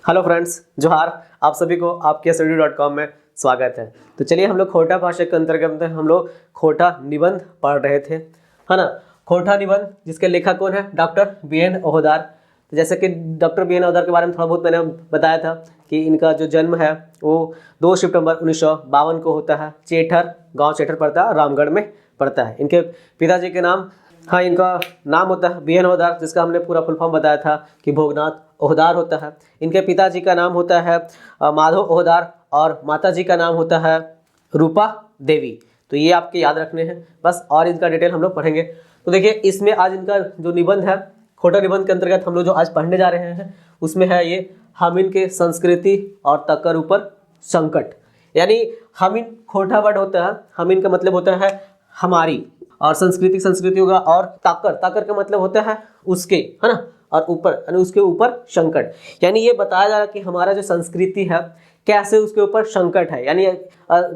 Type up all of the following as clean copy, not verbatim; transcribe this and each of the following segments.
Hello friends, जोहार। आप सभी को आपके study.com में स्वागत है। तो चलिए हम लोग खोटा भाषा के अंतर्गत हम लोग खोटा निबंध पढ़ रहे थे, है ना। खोटा निबंध जिसके लेखक कौन है? Doctor B N. ओहदार। तो जैसे कि डॉक्टर बी.एन. ओहदार के बारे में थोड़ा बहुत मैंने बताया था कि इनका जो जन्म है वो 2 सितंबर 1952 को होता है। चेठर, गाँव चेठर पड़ता है, रामगढ़ में पड़ता है। इनके पिताजी के नाम, हाँ, इनका नाम होता है बी.एन. ओहदार, जिसका हमने पूरा फुल फॉर्म बताया था कि भोगनाथ ओहदार होता है। इनके पिताजी का नाम होता है माधव ओहदार और माताजी का नाम होता है रूपा देवी। तो ये आपके याद रखने हैं बस, और इनका डिटेल हम लोग पढ़ेंगे। तो देखिए, इसमें आज इनका जो निबंध है, खोटा निबंध के अंतर्गत हम लोग जो आज पढ़ने जा रहे हैं उसमें है ये हामिन के संस्कृति और तकर ऊपर संकट। यानी हामिन खोटा वर्ड होता है, हामिन का मतलब होता है हमारी, और संस्कृति होगा, और ताकर का मतलब होता है उसके, है ना, और ऊपर यानी उसके ऊपर संकट। यानी ये बताया जा रहा है कि हमारा जो संस्कृति है कैसे उसके ऊपर संकट है। यानी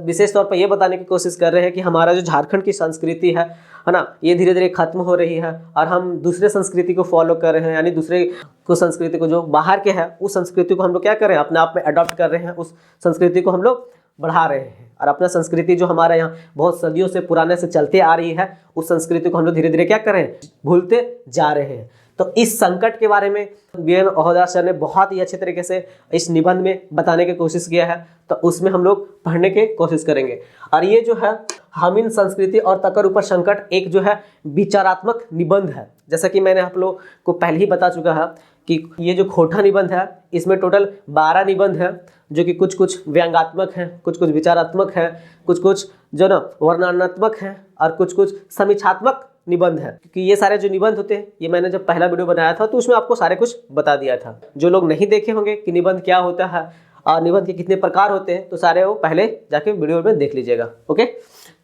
विशेष तौर पर ये बताने की कोशिश कर रहे हैं कि हमारा जो झारखंड की संस्कृति है ना, ये धीरे धीरे खत्म हो रही है और हम दूसरे संस्कृति को फॉलो कर रहे हैं। यानी दूसरे को संस्कृति को जो बाहर के है उस संस्कृति को हम लोग क्या कर रहे हैं, अपने आप में अडॉप्ट कर रहे हैं, उस संस्कृति को हम लोग बढ़ा रहे हैं। और अपना संस्कृति जो हमारा यहाँ बहुत सदियों से पुराने से चलते आ रही है उस संस्कृति को हम लोग धीरे धीरे क्या कर रहे हैं, भूलते जा रहे हैं। तो इस संकट के बारे में बी.एन. ओहदार सर ने बहुत ही अच्छे तरीके से इस निबंध में बताने की कोशिश किया है, तो उसमें हम लोग पढ़ने की कोशिश करेंगे। और ये जो है हामिन संस्कृति और तकर ऊपर संकट एक जो है विचारात्मक निबंध है। जैसा कि मैंने आप लोग को पहले ही बता चुका है कि ये जो खोटा निबंध है इसमें टोटल 12 निबंध है, जो कि कुछ व्यंग्यात्मक हैं, कुछ विचारात्मक हैं, कुछ जो ना वर्णनात्मक हैं, और कुछ समीक्षात्मक निबंध है। क्योंकि ये सारे जो निबंध होते हैं, ये मैंने जब पहला वीडियो बनाया था तो उसमें आपको सारे कुछ बता दिया था। जो लोग नहीं देखे होंगे कि निबंध क्या होता है और निबंध के कितने प्रकार होते हैं, तो सारे वो पहले जाके वीडियो में देख लीजिएगा। ओके,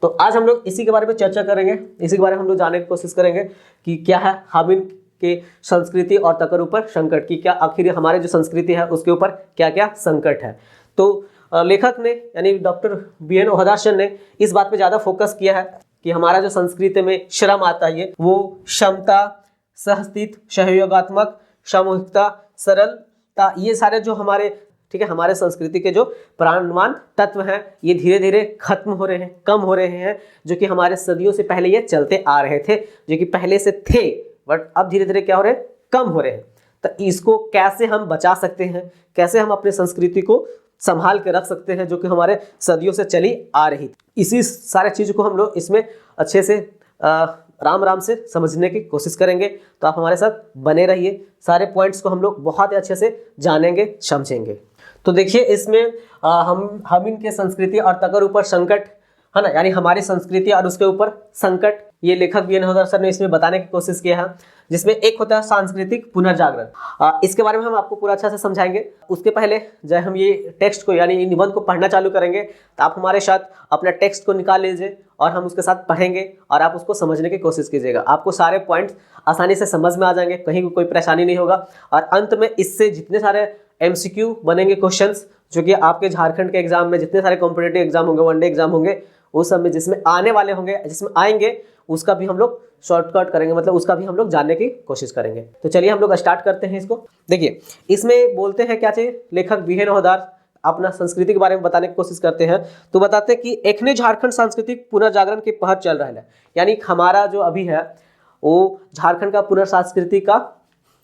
तो आज हम लोग इसी के बारे में चर्चा करेंगे, इसी के बारे में हम लोग जानने की कोशिश करेंगे कि क्या है हामिन के संस्कृति और तकर ऊपर संकट की, क्या आखिर हमारे जो संस्कृति है उसके ऊपर क्या क्या संकट है। तो लेखक ने यानी डॉक्टर बी.एन. ओहदार सर ने इस बात पे ज़्यादा फोकस किया है कि हमारा जो संस्कृति में श्रम आता है वो क्षमता, सहस्तित्व, सहयोगात्मक, सामूहिकता, सरलता, ये सारे जो हमारे, ठीक है, हमारे संस्कृति के जो प्राणवान तत्व हैं ये धीरे धीरे खत्म हो रहे हैं, कम हो रहे हैं, जो कि हमारे सदियों से पहले ये चलते आ रहे थे, जो कि पहले से थे बट अब धीरे धीरे क्या हो रहे हैं, कम हो रहे हैं। तो इसको कैसे हम बचा सकते हैं, कैसे हम अपने संस्कृति को संभाल के रख सकते हैं जो कि हमारे सदियों से चली आ रही थी, इसी सारे चीज़ को हम लोग इसमें अच्छे से राम से समझने की कोशिश करेंगे। तो आप हमारे साथ बने रहिए, सारे पॉइंट्स को हम लोग बहुत ही अच्छे से जानेंगे, समझेंगे। तो देखिए, इसमें हम इनके संस्कृति और तकर ऊपर संकट, है ना, यानी हमारी संस्कृति और उसके ऊपर संकट, ये लेखक बी.एन. ओहदार सर ने इसमें बताने की कोशिश किया है। जिसमें एक होता है सांस्कृतिक पुनर्जागरण, इसके बारे में हम आपको पूरा अच्छा से समझाएंगे। उसके पहले जब हम ये टेक्स्ट को यानी निबंध को पढ़ना चालू करेंगे तो आप हमारे साथ अपना टेक्स्ट को निकाल लीजिए और हम उसके साथ पढ़ेंगे और आप उसको समझने की कोशिश कीजिएगा। आपको सारे पॉइंट्स आसानी से समझ में आ जाएंगे, कहीं कोई परेशानी नहीं होगा। और अंत में इससे जितने सारे MCQ बनेंगे क्वेश्चंस, जो कि आपके झारखंड के एग्जाम में जितने सारे कॉम्पिटिटिव एग्जाम होंगे, वनडे एग्जाम होंगे, उस सब में जिसमें आने वाले होंगे, जिसमें आएंगे, उसका भी हम लोग शॉर्टकट करेंगे, मतलब उसका भी हम लोग जानने की कोशिश करेंगे। तो चलिए हम लोग स्टार्ट करते हैं इसको। देखिए, इसमें बोलते हैं क्या चाहिए, लेखक बी.एन. ओहदार अपना संस्कृति के बारे में बताने की कोशिश करते हैं। तो बताते हैं कि एखने झारखंड सांस्कृतिक पुनर्जागरण की पहल चल रहा है। यानी हमारा जो अभी है वो झारखंड का पुनर्संस्कृति का,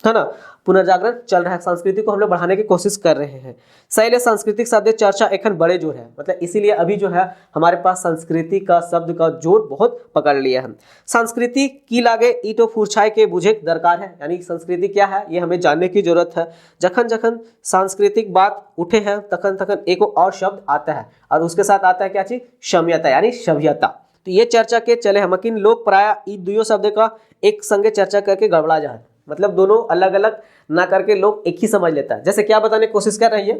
है ना, पुनर्जागरण चल रहा है। संस्कृति को हम लोग बढ़ाने की कोशिश कर रहे हैं। शैल सांस्कृतिक शब्द चर्चा एखन बड़े जोर है, मतलब इसीलिए अभी जो है हमारे पास संस्कृति का शब्द का जोर बहुत पकड़ लिया है। संस्कृति की लागे ईटो फुरछाई के बुझे दरकार है, यानी संस्कृति क्या है ये हमें जानने की जरूरत है। जखन जखन सांस्कृतिक बात उठे है तखन तखन एक और शब्द आता है, और उसके साथ आता है क्या चीज, सभ्यता, यानी सभ्यता। तो ये चर्चा के चले हम किन लोग प्राय इन दुयो शब्द का एक संगे चर्चा करके गड़बड़ा जाए, मतलब दोनों अलग अलग ना करके लोग एक ही समझ लेता है। जैसे क्या बताने की कोशिश कर रही है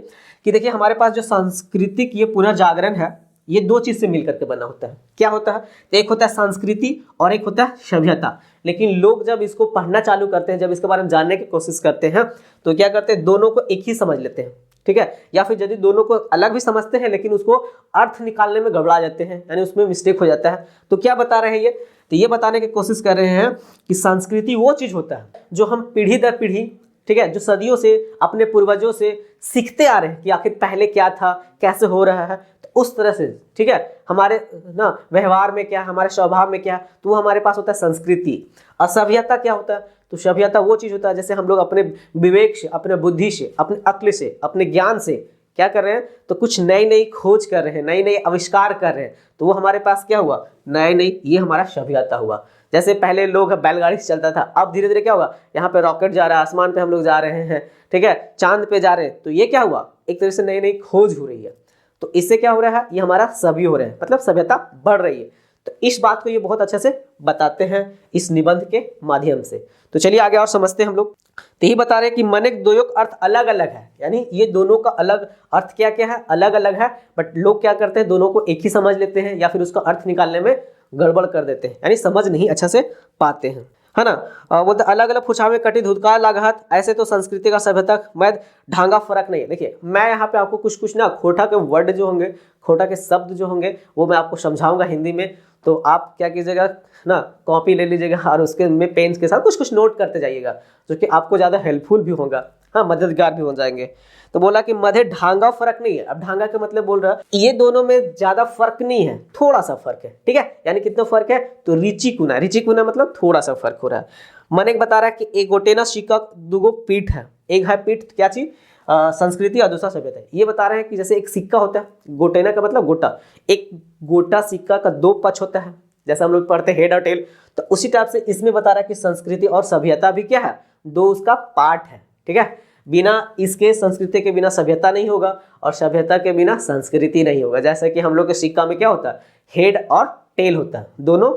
कि देखिए, हमारे पास जो सांस्कृतिक ये पुनर्जागरण है ये दो चीज से मिलकर के बना होता है। क्या होता है, तो एक होता है संस्कृति और एक होता है सभ्यता। लेकिन लोग जब इसको पढ़ना चालू करते हैं, जब इसके बारे में जानने की कोशिश करते हैं, तो क्या करते हैं, दोनों को एक ही समझ लेते हैं, ठीक है। या फिर यदि दोनों को अलग भी समझते हैं लेकिन उसको अर्थ निकालने में गड़बड़ा जाते हैं, यानी उसमें मिस्टेक हो जाता है। तो क्या बता रहे हैं ये, तो ये बताने की कोशिश कर रहे हैं कि संस्कृति वो चीज होता है जो हम पीढ़ी दर पीढ़ी ठीक है, जो सदियों से अपने पूर्वजों से सीखते आ रहे हैं कि आखिर पहले क्या था, कैसे हो रहा है, तो उस तरह से, ठीक है, हमारे ना व्यवहार में क्या है, हमारे स्वभाव में क्या है, तो वो हमारे पास होता है संस्कृति। और सभ्यता क्या होता है, तो सभ्यता वो चीज होता है जैसे हम लोग अपने विवेक से, अपने बुद्धि से, अपने अक्ल से, अपने ज्ञान से क्या कर रहे हैं, तो कुछ नई नई खोज कर रहे हैं, नई नई आविष्कार कर रहे हैं, तो वो हमारे पास क्या हुआ, नए नई, ये हमारा सभ्यता हुआ। जैसे पहले लोग बैलगाड़ी से चलता था, अब धीरे धीरे क्या होगा, यहाँ पे रॉकेट जा रहा है, आसमान पे हम लोग जा रहे हैं, ठीक है, चांद पे जा रहे हैं, तो ये क्या हुआ, एक तरह से नई नई खोज हो रही है। तो इससे क्या हो रहा है, ये हमारा सभी हो रहा है, मतलब सभ्यता बढ़ रही है। तो इस बात को ये बहुत अच्छे से बताते हैं इस निबंध के माध्यम से। तो चलिए आगे और समझते हैं हम लोग। तो यही बता रहे हैं कि मनेक दोयोग अर्थ अलग अलग है, यानी ये दोनों का अलग अर्थ क्या क्या है, अलग अलग है, बट लोग क्या करते हैं, दोनों को एक ही समझ लेते हैं या फिर उसका अर्थ निकालने में गड़बड़ कर देते हैं, यानी समझ नहीं अच्छा से पाते हैं, है ना। बोलते अलग अलग फुछा में कटी धुतकार लागत, ऐसे तो संस्कृति का सभ्यता में ढांगा फर्क नहीं है। देखिए मैं यहाँ पे आपको कुछ कुछ ना खोटा के वर्ड जो होंगे, खोटा के शब्द जो होंगे, वो मैं आपको समझाऊंगा हिंदी में। तो आप क्या कीजिएगा ना, कॉपी ले लीजिएगा और उसके में पेन के साथ कुछ कुछ नोट करते जाइएगा, जो कि आपको ज़्यादा हेल्पफुल भी होगा, हाँ, मददगार भी हो जाएंगे। तो बोला कि मध्य ढांगा फर्क नहीं है। अब ढांगा का मतलब बोल रहा है ये दोनों में ज्यादा फर्क नहीं है, थोड़ा सा फर्क है, ठीक है, यानी कितना फर्क है, तो रिची कुना, रिची कुना मतलब थोड़ा सा फर्क हो रहा है। मन एक बता रहा है कि एक गोटेना सिक्का दुगो पीठ है, एक है पीठ क्या चीज, संस्कृति और दूसरा सभ्यता। ये बता रहे हैं कि जैसे एक सिक्का होता है, गोटेना का मतलब गोटा, एक गोटा सिक्का का दो पक्ष होता है, जैसे हम लोग पढ़ते हैं हेड और टेल, तो उसी टाइप से इसमें बता रहा है कि संस्कृति और सभ्यता भी क्या है, दो उसका पार्ट है, ठीक है। बिना इसके संस्कृति के बिना सभ्यता नहीं होगा और सभ्यता के बिना संस्कृति नहीं होगा। जैसे कि हम लोग के सिक्का में क्या होता है, हेड और टेल होता है, दोनों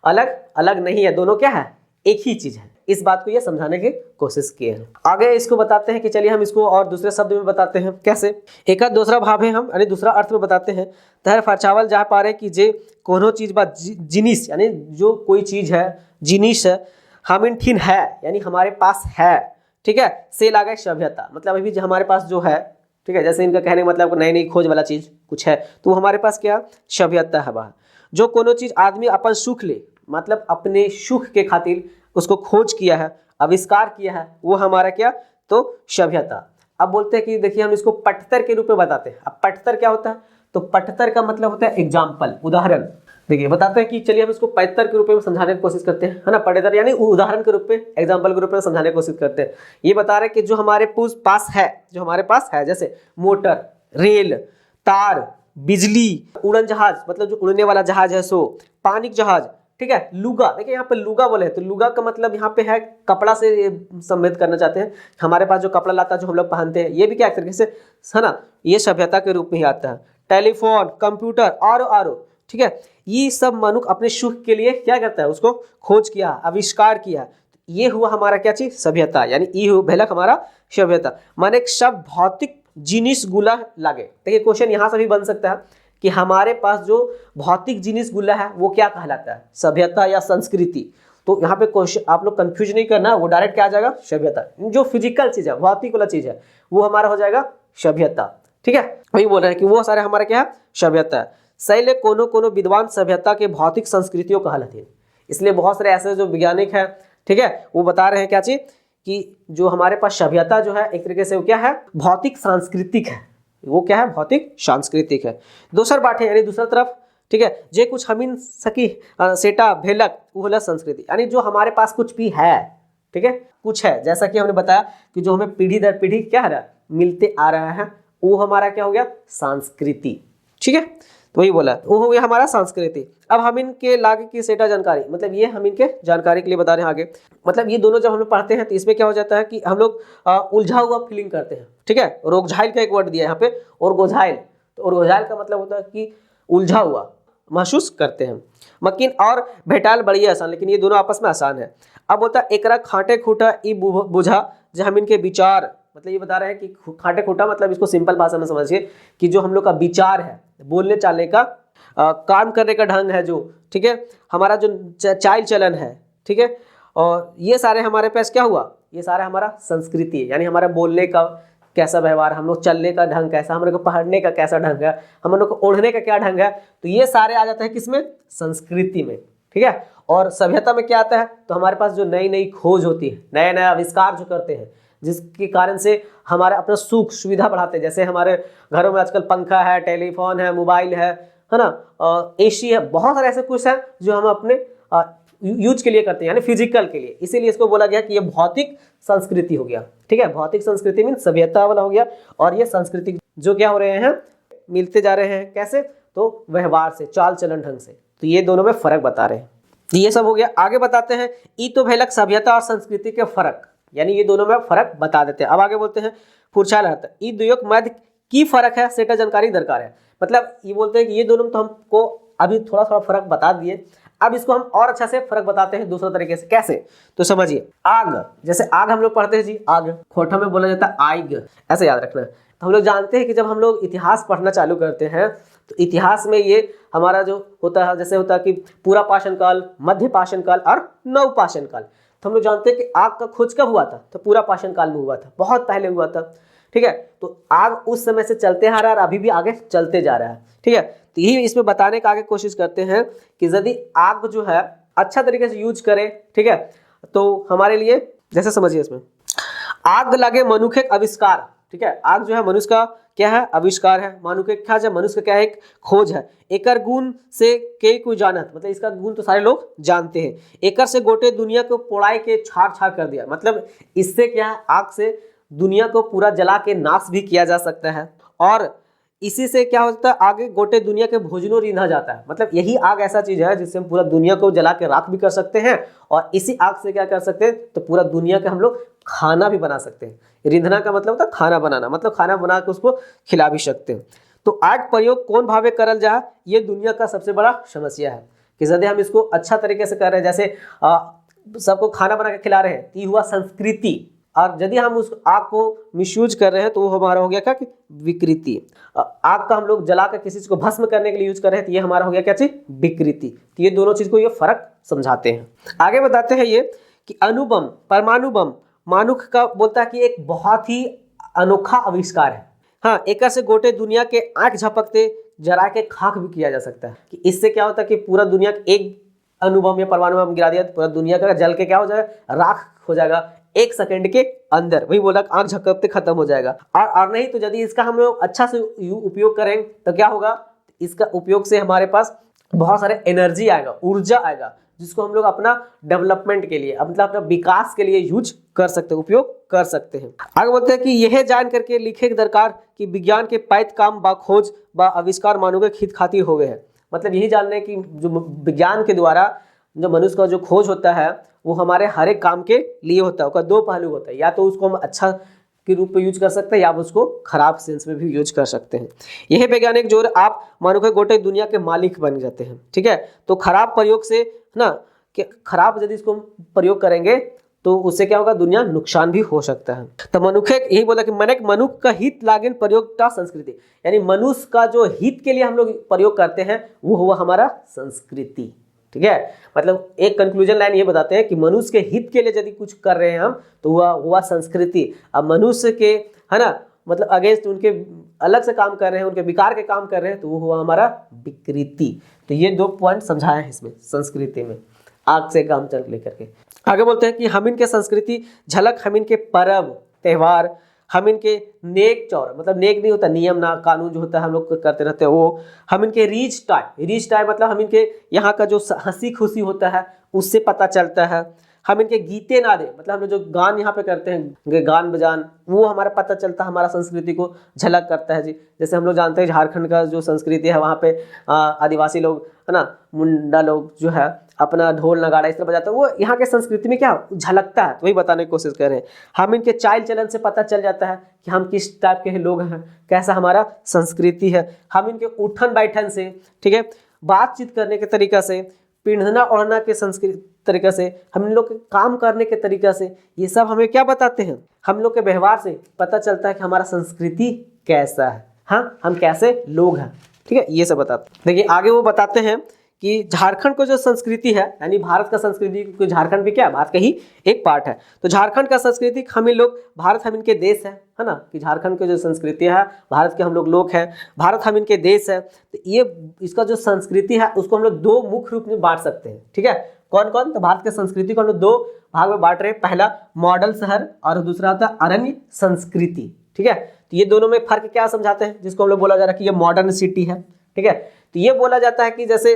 अलग अलग नहीं है, दोनों क्या है, एक ही चीज है। इस बात को ये समझाने की कोशिश किए हैं। आगे इसको बताते हैं कि चलिए हम इसको और दूसरे शब्द में बताते हैं कैसे। एक दूसरा भाव है हम, यानी दूसरा अर्थ में बताते हैं। तहर फरचावल जहाँ पा रहे कि जे कोनो चीज बा जिनिस, यानी जो कोई चीज है, जिनिस है, हमिन ठिन है, यानी हमारे पास है, ठीक है, से लागे सभ्यता, मतलब अभी जो हमारे पास जो है, ठीक है, जैसे इनका कहने का मतलब नई नई खोज वाला चीज कुछ है, तो वो हमारे पास क्या, सभ्यता है। वह जो कोनो चीज आदमी अपन सुख ले, मतलब अपने सुख के खातिर उसको खोज किया है, आविष्कार किया है, वो हमारा क्या, तो सभ्यता। अब बोलते हैं कि देखिए हम इसको पठतर के रूप में बताते हैं। अब पठतर क्या होता है, तो पठतर का मतलब होता है एग्जाम्पल, उदाहरण। देखिए बताते हैं कि चलिए हम इसको पठतर के रूप में समझाने की कोशिश करते हैं, है ना, पठतर यानी उदाहरण के रूप में, एग्जाम्पल के रूप में समझाने की कोशिश करते हैं। ये बता रहे हैं कि जो हमारे पास है, जो हमारे पास है, जैसे मोटर, रेल, तार, बिजली, उड़न जहाज, मतलब जो उड़ने वाला जहाज है सो, पानी जहाज, ठीक है, लुगा। देखिए यहाँ पे लुगा बोले, तो लुगा का मतलब यहाँ पे है कपड़ा से संबंधित करना चाहते हैं। हमारे पास जो कपड़ा लाता है, जो हम लोग पहनते हैं, ये भी क्या एक तरीके से, है ना, ये सभ्यता के रूप में ही आता है। टेलीफोन, कंप्यूटर, आरो, ठीक है, ये सब मनुष्य अपने सुख के लिए क्या करता है, उसको खोज किया, आविष्कार किया, ये हुआ हमारा क्या चीज, सभ्यता, यानी ये भेलक हमारा सभ्यता। माने सब भौतिक जिनिस गुला लागे। देखिए क्वेश्चन यहाँ से भी बन सकता है कि हमारे पास जो भौतिक जिनिस गुला है वो क्या कहलाता है, सभ्यता या संस्कृति। तो यहाँ पे क्वेश्चन आप लोग कंफ्यूज नहीं करना, वो डायरेक्ट क्या आ जाएगा, सभ्यता। जो फिजिकल चीज है, भौतिक वाला चीज है, वो हमारा हो जाएगा सभ्यता, ठीक है। वही बोल रहे हैं कि वो सारे हमारा क्या है, सभ्यता है। सैले कोनो विद्वान सभ्यता के भौतिक संस्कृतियों कहलाते हैं। इसलिए बहुत सारे ऐसे जो वैज्ञानिक है, ठीक है, वो बता रहे हैं क्या चीज, कि जो हमारे पास सभ्यता जो है एक तरीके से वो क्या है, भौतिक सांस्कृतिक है। वो क्या है, भौतिक सांस्कृतिक है। दूसर बात है, यानी दूसरा तरफ, ठीक है, जे कुछ हमिन सकी सेटा भेलक वो होला संस्कृति, यानी जो हमारे पास कुछ भी है, ठीक है, कुछ है, जैसा कि हमने बताया कि जो हमें पीढ़ी दर पीढ़ी क्या है मिलते आ रहा है, वो हमारा क्या हो गया, संस्कृति, ठीक है। तो वही बोला, वो हो गया हमारा संस्कृति। अब हम इनके लागे की सेटा जानकारी, मतलब ये हम इनके जानकारी के लिए बता रहे हैं आगे। मतलब ये दोनों जब हम लोग पढ़ते हैं तो इसमें क्या हो जाता है कि हम लोग उलझा हुआ फीलिंग करते हैं, ठीक है। रोगझाइल का एक वर्ड दिया है यहाँ पे, और गोझाइल, तो और गोझाइल का मतलब होता है कि उलझा हुआ महसूस करते हैं। मकिन और भेटाल बड़ी आसान, लेकिन ये दोनों आपस में आसान है। अब होता है एकरा खाटे खूटा ई बुझा, जो हम इनके विचार, मतलब ये बता रहे हैं कि खाटे खूटा मतलब इसको सिंपल भाषा में समझिए कि जो हम लोग का विचार है, बोलने चालने का, काम करने का ढंग है जो, ठीक है, हमारा जो चाल चलन है, ठीक है, और ये सारे हमारे पास क्या हुआ, ये सारा हमारा संस्कृति है। यानी हमारा बोलने का कैसा व्यवहार, हम लोग चलने का ढंग कैसा, हम लोग को पढ़ने का कैसा ढंग है, हम लोग को ओढ़ने का क्या ढंग है, तो ये सारे आ जाते हैं किसमें, संस्कृति में, ठीक है। और सभ्यता में क्या आता है, तो हमारे पास जो नई नई खोज होती है, नया नया आविष्कार जो करते हैं, जिसके कारण से हमारे अपना सुख सुविधा बढ़ाते हैं। जैसे हमारे घरों में आजकल पंखा है, टेलीफोन है, मोबाइल है ना, एसी है, बहुत सारे ऐसे कुछ है जो हम अपने यूज के लिए करते हैं, यानी फिजिकल के लिए। इसीलिए इसको बोला गया कि ये भौतिक संस्कृति हो गया। ठीक है, भौतिक संस्कृति मीन सभ्यता वाला हो गया। और ये संस्कृति जो क्या हो रहे हैं, मिलते जा रहे हैं। कैसे? तो व्यवहार से, चाल चलन ढंग से। तो ये दोनों में फर्क बता रहे हैं। तो ये सब हो गया। आगे बताते हैं ई तो भेलक सभ्यता और संस्कृति के फर्क, यानी ये दोनों में फर्क बता देते हैं। अब आगे बोलते हैं पुरछाल अर्थ ई दुयोग मध्य की फर्क है सेटा जानकारी दरकार है। मतलब ये बोलते हैं कि ये दोनों तो हमको अभी थोड़ा थोड़ा फर्क बता दिए, अब इसको हम और अच्छा से फर्क बताते हैं दूसरे तरीके से। कैसे? तो समझिए, आग, जैसे आग हम लोग पढ़ते हैं जी, आग खोटा में बोला जाता है आइग, ऐसे याद रखना है। तो हम लोग जानते हैं कि जब हम लोग इतिहास पढ़ना चालू करते हैं तो इतिहास में ये हमारा जो होता है, जैसे होता है कि पूरा पाषाण काल, मध्य पाषाण काल और नव पाषाण काल। तो हम लोग जानते हैं कि आग का खोज कब हुआ था, तो पूरा पाषाण काल में हुआ था, बहुत पहले हुआ था। ठीक है, तो आग उस समय से चलते आ रहा है और अभी भी आगे चलते जा रहा है। ठीक है, तो यही इसमें बताने का आगे कोशिश करते हैं कि यदि आग जो है अच्छा तरीके से यूज करें, ठीक है, तो हमारे लिए, जैसे समझिए इसमें आग लगे मनुष्य के आविष्कार। ठीक है, आग जो है मनुष्य का क्या है, आविष्कार है। मनुष्य क्या है, मनुष्य का क्या है, एक खोज है। एकर गुण से के कोई जानत, मतलब इसका गुण तो सारे लोग जानते हैं। एकर से गोटे दुनिया को पोड़ाई के छाड़ छाड़ कर दिया, मतलब इससे क्या है, आग से दुनिया को पूरा जला के नाश भी किया जा सकता है। और इसी से क्या होता है, आगे गोटे दुनिया के भोजनों रिंधा जाता है। मतलब यही आग ऐसा चीज है जिससे हम पूरा दुनिया को जला के राख भी कर सकते हैं, और इसी आग से क्या कर सकते हैं, तो पूरा दुनिया के हम लोग खाना भी बना सकते हैं। रिंधना का मतलब होता है खाना बनाना, मतलब खाना बना के उसको खिला भी सकते हैं। तो आग प्रयोग कौन भावे करल जाए, ये दुनिया का सबसे बड़ा समस्या है कि यदि हम इसको अच्छा तरीके से कर रहे हैं, जैसे सबको खाना बना के खिला रहे हैं, तो ये हुआ संस्कृति। और यदि हम उस आग को मिसयूज कर रहे हैं तो वो हमारा हो गया क्या कि विकृति। आग का हम लोग जला कर किसी चीज को भस्म करने के लिए यूज कर रहे हैं, तो ये हमारा हो गया क्या चीज, विकृति। तो ये दोनों चीज को ये फर्क समझाते हैं। आगे बताते हैं ये कि अणुबम, परमाणु बम मानुख का बोलता है कि एक बहुत ही अनोखा आविष्कार है। हाँ, एक से गोटे दुनिया के आंख झपकते जरा के खाक भी किया जा सकता है। कि इससे क्या होता है कि पूरा दुनिया एक अणुबम या परमाणु बम गिरा दिया तो पूरा दुनिया का जल के क्या हो जाएगा, राख हो जाएगा 1 सेकंड के अंदर। वही बोला आंख झपकते खत्म हो जाएगा। और नहीं तो यदि इसका हम लोग अच्छा से उपयोग करें तो क्या होगा, इसका उपयोग से हमारे पास बहुत सारे एनर्जी आएगा, ऊर्जा आएगा, जिसको हम लोग अपना डेवलपमेंट के लिए, मतलब अपना विकास के लिए यूज कर सकते हैं, उपयोग कर सकते हैं। आगे बोलते हैं कि यह जान करके लिखे दरकार कि विज्ञान के पैत काम बा खोज बा आविष्कार मानव के हित खातिर हुए हैं। मतलब यही जानने की जो विज्ञान के द्वारा जो मनुष्य का जो खोज होता है वो हमारे हर एक काम के लिए होता है। उसका 2 पहलू होता है, या तो उसको हम अच्छा के रूप में यूज कर सकते हैं या उसको खराब सेंस में भी यूज कर सकते हैं। यही वैज्ञानिक जो आप मानो के गोटे दुनिया के मालिक बन जाते हैं। ठीक है, तो खराब प्रयोग से ना, कि खराब यदि इसको प्रयोग करेंगे तो उससे क्या होगा, दुनिया नुकसान भी हो सकता है। तो मनुष्य यही बोला कि मनुष्य का हित लागेन प्रयोग का संस्कृति, यानी मनुष्य का जो हित के लिए हम लोग प्रयोग करते हैं वो हुआ हमारा संस्कृति। ठीक है, मतलब एक कंक्लूजन लाइन ये बताते हैं कि मनुष्य के हित के लिए यदि कुछ कर रहे हैं हम तो हुआ संस्कृति। अब मनुष्य के, है ना, मतलब अगेंस्ट उनके अलग से काम कर रहे हैं, उनके विकार के काम कर रहे हैं, तो वो हुआ हमारा विकृति। तो ये 2 पॉइंट समझाए हैं इसमें संस्कृति में, आग से काम चल लेकर के। आगे बोलते हैं कि हम इनके संस्कृति झलक, हम इनके पर्व त्योहार, हम इनके नेक चौर, मतलब नेक नहीं होता, नियम ना कानून जो होता है हम लोग करते रहते हैं वो, हम इनके रीच टाइम मतलब हम इनके यहाँ का जो हंसी खुशी होता है उससे पता चलता है। हम इनके गीते नादे, मतलब हम लोग जो गान यहाँ पे करते हैं, गान बजान, वो हमारा पता चलता है, हमारा संस्कृति को झलक करता है जी। जैसे हम लोग जानते हैं झारखंड का जो संस्कृति है, वहाँ पे आदिवासी लोग, है ना, मुंडा लोग जो है अपना ढोल नगाड़ा इस तरह बजाते हैं, वो यहाँ के संस्कृति में क्या झलकता है, तो वही बताने की कोशिश कर रहे हैं। हम इनके चाल चलन से पता चल जाता है कि हम किस टाइप के लोग हैं, कैसा हमारा संस्कृति है। हम इनके उठन बैठन से, ठीक है, बातचीत करने के तरीका से, पिंधना ओढ़ना के संस्कृति तरीका से, हम लोग के काम करने के तरीका से, ये सब हमें क्या बताते हैं, हम लोग के व्यवहार से पता चलता है कि हमारा संस्कृति कैसा है, हाँ, हम कैसे लोग हैं। ठीक है, ये सब बताते हैं। देखिए आगे वो बताते हैं कि झारखंड को जो संस्कृति है, यानी भारत का संस्कृति, क्योंकि झारखंड भी क्या है, भारत का ही एक पार्ट है। तो झारखंड का संस्कृति हम इन लोग, भारत हम इनके देश है ना, कि झारखंड की जो संस्कृति है, भारत के हम लोग हैं, भारत हम इनके देश है। तो ये इसका जो संस्कृति है उसको हम लोग 2 मुख्य रूप में बांट सकते हैं। ठीक है, कौन कौन, तो भारत के संस्कृति को हम लोग 2 भाग में बांट रहे हैं। पहला मॉडल शहर और दूसरा होता है अरण्य संस्कृति। ठीक है, तो ये दोनों में फर्क क्या समझाते हैं, जिसको हम लोग बोला जा रहा है कि ये मॉडर्न सिटी है। ठीक है, तो ये बोला जाता है कि जैसे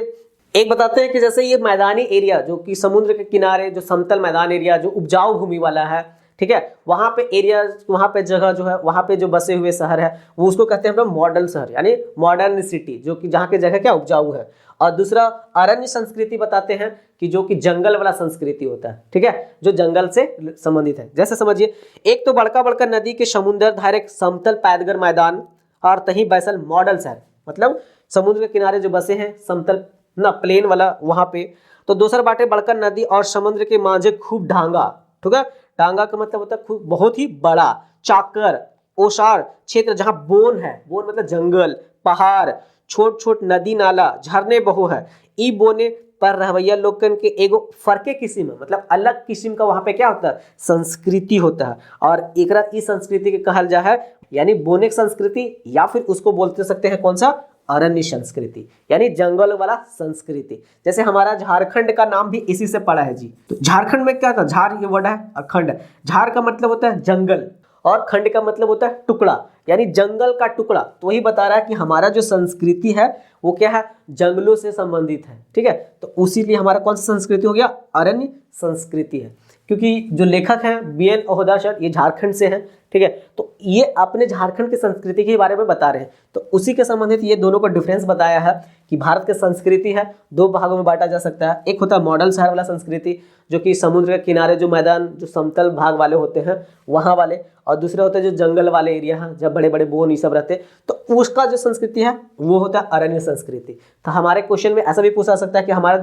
एक बताते हैं कि जैसे ये मैदानी एरिया जो कि समुद्र के किनारे जो समतल मैदान एरिया जो उपजाऊ भूमि वाला है, ठीक है, वहां पे एरिया, वहां पे जगह जो है, वहां पे जो बसे हुए शहर है वो उसको कहते हैं हम लोग मॉडल शहर यानी मॉडर्न सिटी, जो कि जहाँ की जगह क्या उपजाऊ है। और दूसरा अरण्य संस्कृति बताते हैं कि जो कि जंगल वाला संस्कृति होता है। ठीक है, जो जंगल से संबंधित है। जैसे समझिए, एक तो बड़का बड़का नदी के समुद्र धारे समतल पैदगर मैदान और तही बैसल मॉडल शहर, मतलब समुद्र के किनारे जो बसे हैं समतल ना प्लेन वाला वहां पे। तो दूसरा बाटे बड़का नदी और समुद्र के माझे खूब ढांगा। ठीक है, डांगा का मतलब होता है खूब बहुत ही बड़ा चाकर ओसार क्षेत्र जहां बोन है, बोन मतलब जंगल, पहाड़, छोट छोट नदी नाला झरने बहु है। ई बोने पर रहवैया लोगन के एगो फर्के किस्म है, मतलब अलग किस्म का वहां पे क्या होता है, संस्कृति होता है। और एकरा ई संस्कृति के कहल जा है यानी बोनिक संस्कृति, या फिर उसको बोलते सकते हैं कौन सा, अरण्य संस्कृति यानी जंगल वाला संस्कृति। जैसे हमारा झारखंड का नाम भी इसी से पड़ा है जी। तो झारखंड में क्या था, झार ये वर्ड है और खंड, झार का मतलब होता है जंगल और खंड का मतलब होता है टुकड़ा यानी जंगल का टुकड़ा। तो वही बता रहा है कि हमारा जो संस्कृति है वो क्या है, जंगलों से संबंधित है। ठीक है, तो उसी लिए हमारा कौन सा संस्कृति हो गया, अरण्य संस्कृति है। क्योंकि जो लेखक हैं BN ओहदाशर ये झारखंड से हैं। ठीक है, तो ये अपने झारखंड की संस्कृति के बारे में बता रहे हैं। तो उसी के संबंधित ये दोनों का डिफरेंस बताया है कि भारत की संस्कृति है दो भागों में बांटा जा सकता है। एक होता है मॉडल शहर वाला संस्कृति जो कि समुद्र के किनारे जो मैदान जो समतल भाग वाले होते हैं वहाँ वाले, और दूसरे होते हैं जो जंगल वाले एरिया हैं जब बड़े बड़े बोन ये सब रहते हैं, तो उसका जो संस्कृति है वो होता है अरण्य संस्कृति। तो हमारे क्वेश्चन में ऐसा भी पूछा सकता है कि हमारा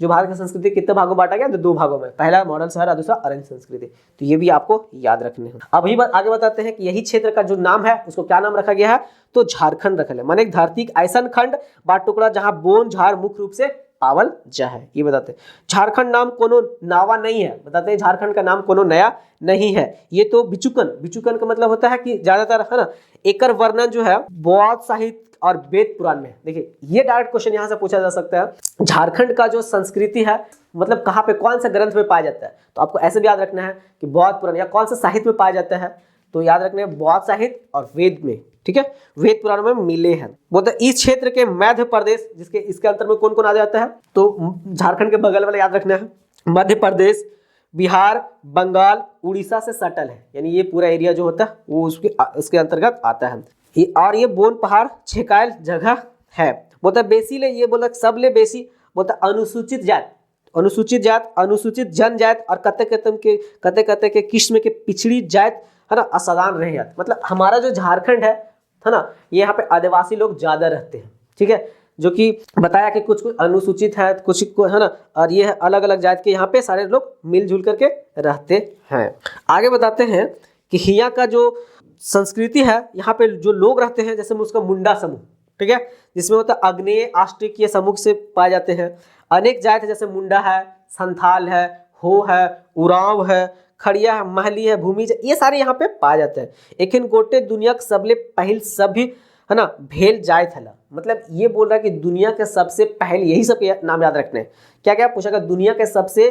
जो भारत की संस्कृति कितने भागों में बांटा गया, तो दो भागों में, पहला मॉडल शहर और दूसरा अरण्य संस्कृति। तो ये भी आपको याद रखने हैं। अभी आगे बताते हैं कि यही क्षेत्र का जो नाम है उसको क्या नाम रखा गया है, तो झारखंड रखा है। माने धरती का ऐसा खंड बा टुकड़ा जहां बोन झाड़ मुख्य रूप से पावल जा है, ये बताते हैं। झारखंड नाम कोनो नावा नहीं है, बताते हैं झारखंड का नाम कोनो नया नहीं है। ये तो बिचुकन का मतलब होता है कि ज्यादातर है ना एकर वर्णन जो है बौद्ध साहित्य और वेद पुराण में। देखिए ये डायरेक्ट क्वेश्चन यहाँ से पूछा जा सकता है, झारखंड का जो संस्कृति है मतलब कहाँ पे कौन सा ग्रंथ में पाया जाता है। तो आपको ऐसे भी याद रखना है कि बौद्ध पुराण या कौन सा साहित्य में पाया जाता है, तो याद रखना है बौद्ध साहित्य और वेद में। ठीक है, वेद पुराण में मिले हैं। बोलते इस क्षेत्र के मध्य प्रदेश, जिसके इसके अंतर में कौन कौन आ जाता है, तो झारखंड के बगल वाला याद रखना है, मध्य प्रदेश, बिहार, बंगाल, उड़ीसा से सटल है, यानी ये पूरा एरिया जो होता है वो उसके अंतर्गत आता है। और ये बोन पहाड़ छेकायल जगह है। बोलता बेसी ले, ये बोलता सब ले बेसी, बोलता अनुसूचित जात, अनुसूचित जनजात और कते के किस्म के पिछड़ी जात है ना, असाधारण रहे जात। मतलब हमारा जो झारखंड है ना, ये यहाँ पे आदिवासी लोग ज्यादा रहते हैं। ठीक है, जो कि बताया कि कुछ अनुसूचित है, कुछ है ना, और ये अलग अलग जात के यहाँ पे सारे लोग मिलजुल करके रहते हैं। आगे बताते हैं कि हिया का जो संस्कृति है, यहाँ पे जो लोग रहते हैं, जैसे उसका मुंडा समूह, ठीक है, जिसमें होता है आग्नेय आस्ट्रिकीय समूह से पाए जाते हैं। अनेक जात है, जैसे मुंडा है, संथाल है, हो है, उरांव है, खड़िया है, महली है, भूमि, ये सारे यहाँ पे पाए जाते हैं। लेकिन गोटे दुनिया के सबले पहल सभी है ना भेल जाए थला, मतलब ये बोल रहा है कि दुनिया के सबसे पहले यही सब नाम याद रखने हैं। क्या क्या पूछा, दुनिया के सबसे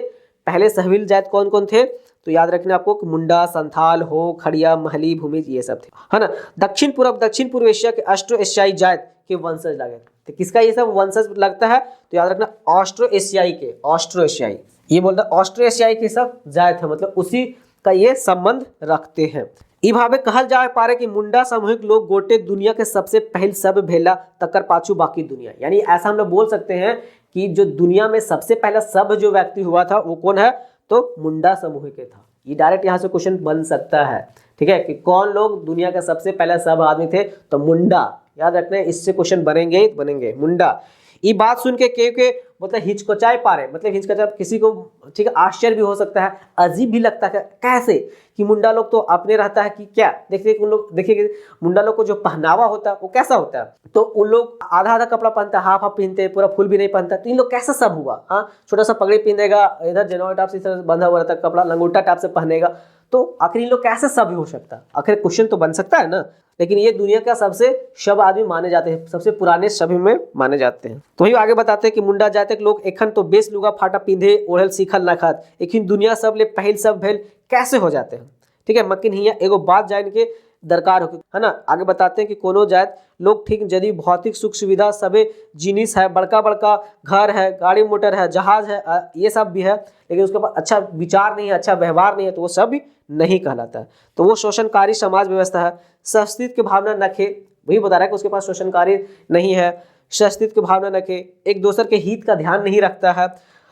पहले सहविल जात कौन कौन थे, तो याद रखना आपको मुंडा, संथाल, हो, खड़िया, महली, भूमि, ये सब थे, है ना। दक्षिण पूर्व एशिया के ऑस्ट्रो एशियाई जात के वंशज लगे। तो किसका ये सब वंशज लगता है, तो याद रखना ऑस्ट्रो एशियाई, ये बोलता है ऑस्ट्रो एशियाई के सब जात है, मतलब उसी का ये संबंध रखते हैं। ई भावे कहल जा पा रहे कि मुंडा सामूहिक लोग गोटे दुनिया के सबसे पहल सब भेला तकर पाछू बाकी दुनिया, यानी ऐसा हम लोग बोल सकते हैं कि जो दुनिया में सबसे पहला सब जो व्यक्ति हुआ था वो कौन है, तो मुंडा समूह के था। ये डायरेक्ट यहाँ से क्वेश्चन बन सकता है। ठीक है, कि कौन लोग दुनिया का सबसे पहला सब आदमी थे, तो मुंडा, याद रखना है, इससे क्वेश्चन बनेंगे मुंडा। ये बात सुन के मतलब हिचकोचाए पा रहे, मतलब हिचकोचा किसी को, ठीक है, आश्चर्य भी हो सकता है, अजीब भी लगता है, कैसे कि मुंडा लोग तो अपने रहता है कि क्या, देखिए उन लोग, देखिए मुंडा लोग को जो पहनावा होता है वो कैसा होता है, तो उन लोग आधा आधा कपड़ा पहनता है, हाफ पहनते हैं, पूरा फुल भी नहीं पहनता। तो इन लोग कैसा सब हुआ, हाँ, छोटा सा पगड़ी पहनेगा, इधर जनोई टाप से बंधा हुआ रहता है कपड़ा, लंगोटा टाप से पहनेगा, तो आखिर इन लोग कैसे सभ्य हो सकता है? आखिर क्वेश्चन तो बन सकता है ना। लेकिन ये दुनिया का सबसे सभ्य आदमी माने जाते हैं, सबसे पुराने सभ्य में माने जाते हैं। तो वही आगे बताते हैं कि मुंडा जातक लोग एखन तो बेस लुगा फाटा पिंधे ओढ़ल सीखल ना खात, लेकिन दुनिया सब ले पहल सब भेल कैसे हो जाते हैं। ठीक है, मकिन हिया एगो बात जान के दरकार हो, है ना। आगे बताते हैं कि कोनो जात लोग ठीक यदि भौतिक सुख सुविधा सबे जिनिस है, बड़का बड़का घर है, गाड़ी मोटर है, जहाज है, ये सब भी है, लेकिन उसके पास अच्छा विचार नहीं है, अच्छा व्यवहार नहीं है, तो वो सब भी नहीं कहलाता है। तो वो शोषणकारी समाज व्यवस्था है। सस्तित्व की भावना नखे, वही बता रहा है कि उसके पास शोषणकारी नहीं है, सस्तित्व की भावना नखे, एक दूसरे के हित का ध्यान नहीं रखता है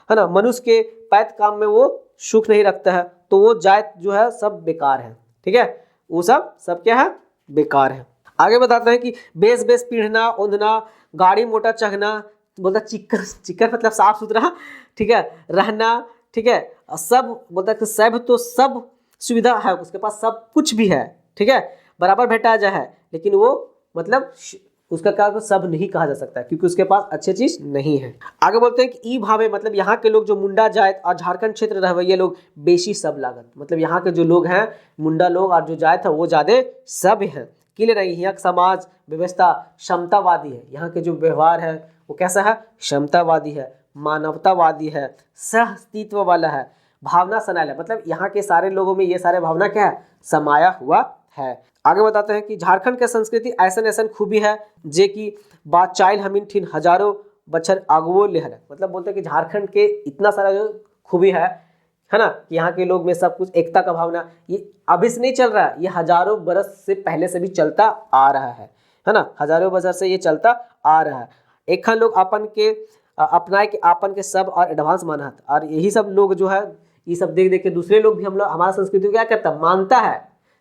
ना। मनुष्य के पैत काम में वो सुख नहीं रखता है, तो वो जात जो है सब बेकार है। ठीक है, वो सब क्या है? बेकार है। आगे बताते हैं कि बेस बेस पीढ़ना ओंधना, गाड़ी मोटर चढ़ना, बोलता चिक्कर चिक्कर मतलब साफ सुथरा, ठीक है, रहना, ठीक है, सब बोलता है सब, तो सब सुविधा है उसके पास, सब कुछ भी है, ठीक है, बराबर भेटा जा है, लेकिन वो मतलब उसका क्या सब नहीं कहा जा सकता क्योंकि उसके पास अच्छी चीज नहीं है। आगे बोलते हैं कि ई भावे मतलब यहाँ के लोग जो मुंडा जात और झारखंड क्षेत्र रहवैये लोग बेशी सब लागत, मतलब यहाँ के जो लोग हैं मुंडा लोग और जो जात है वो ज्यादा सब हैं। किले नहीं, यहाँ का समाज व्यवस्था क्षमतावादी है, यहाँ के जो व्यवहार है वो कैसा है? क्षमतावादी है, मानवतावादी है, सह अस्तित्व वाला है, भावना सनायल है, मतलब यहाँ के सारे लोगों में ये सारे भावना क्या है? समाया हुआ है। आगे बताते हैं कि झारखंड के संस्कृति ऐसा ऐसा खूबी है जे की बात चाइल हमीन ठिन हजारों बछर आगुओ लेहर, मतलब बोलते हैं कि झारखंड के इतना सारा जो खूबी है ना, कि यहाँ के लोग में सब कुछ एकता का भावना, ये अभी से नहीं चल रहा है, ये हजारों बरस से पहले से भी चलता आ रहा है ना, हजारों बरस से ये चलता आ रहा है। एक लोग अपन के अपनाए के आपन के सब और एडवांस माना, और यही सब लोग जो है ये सब देख देख के दूसरे लोग भी हम लोग हमारा संस्कृति को क्या करता मानता है,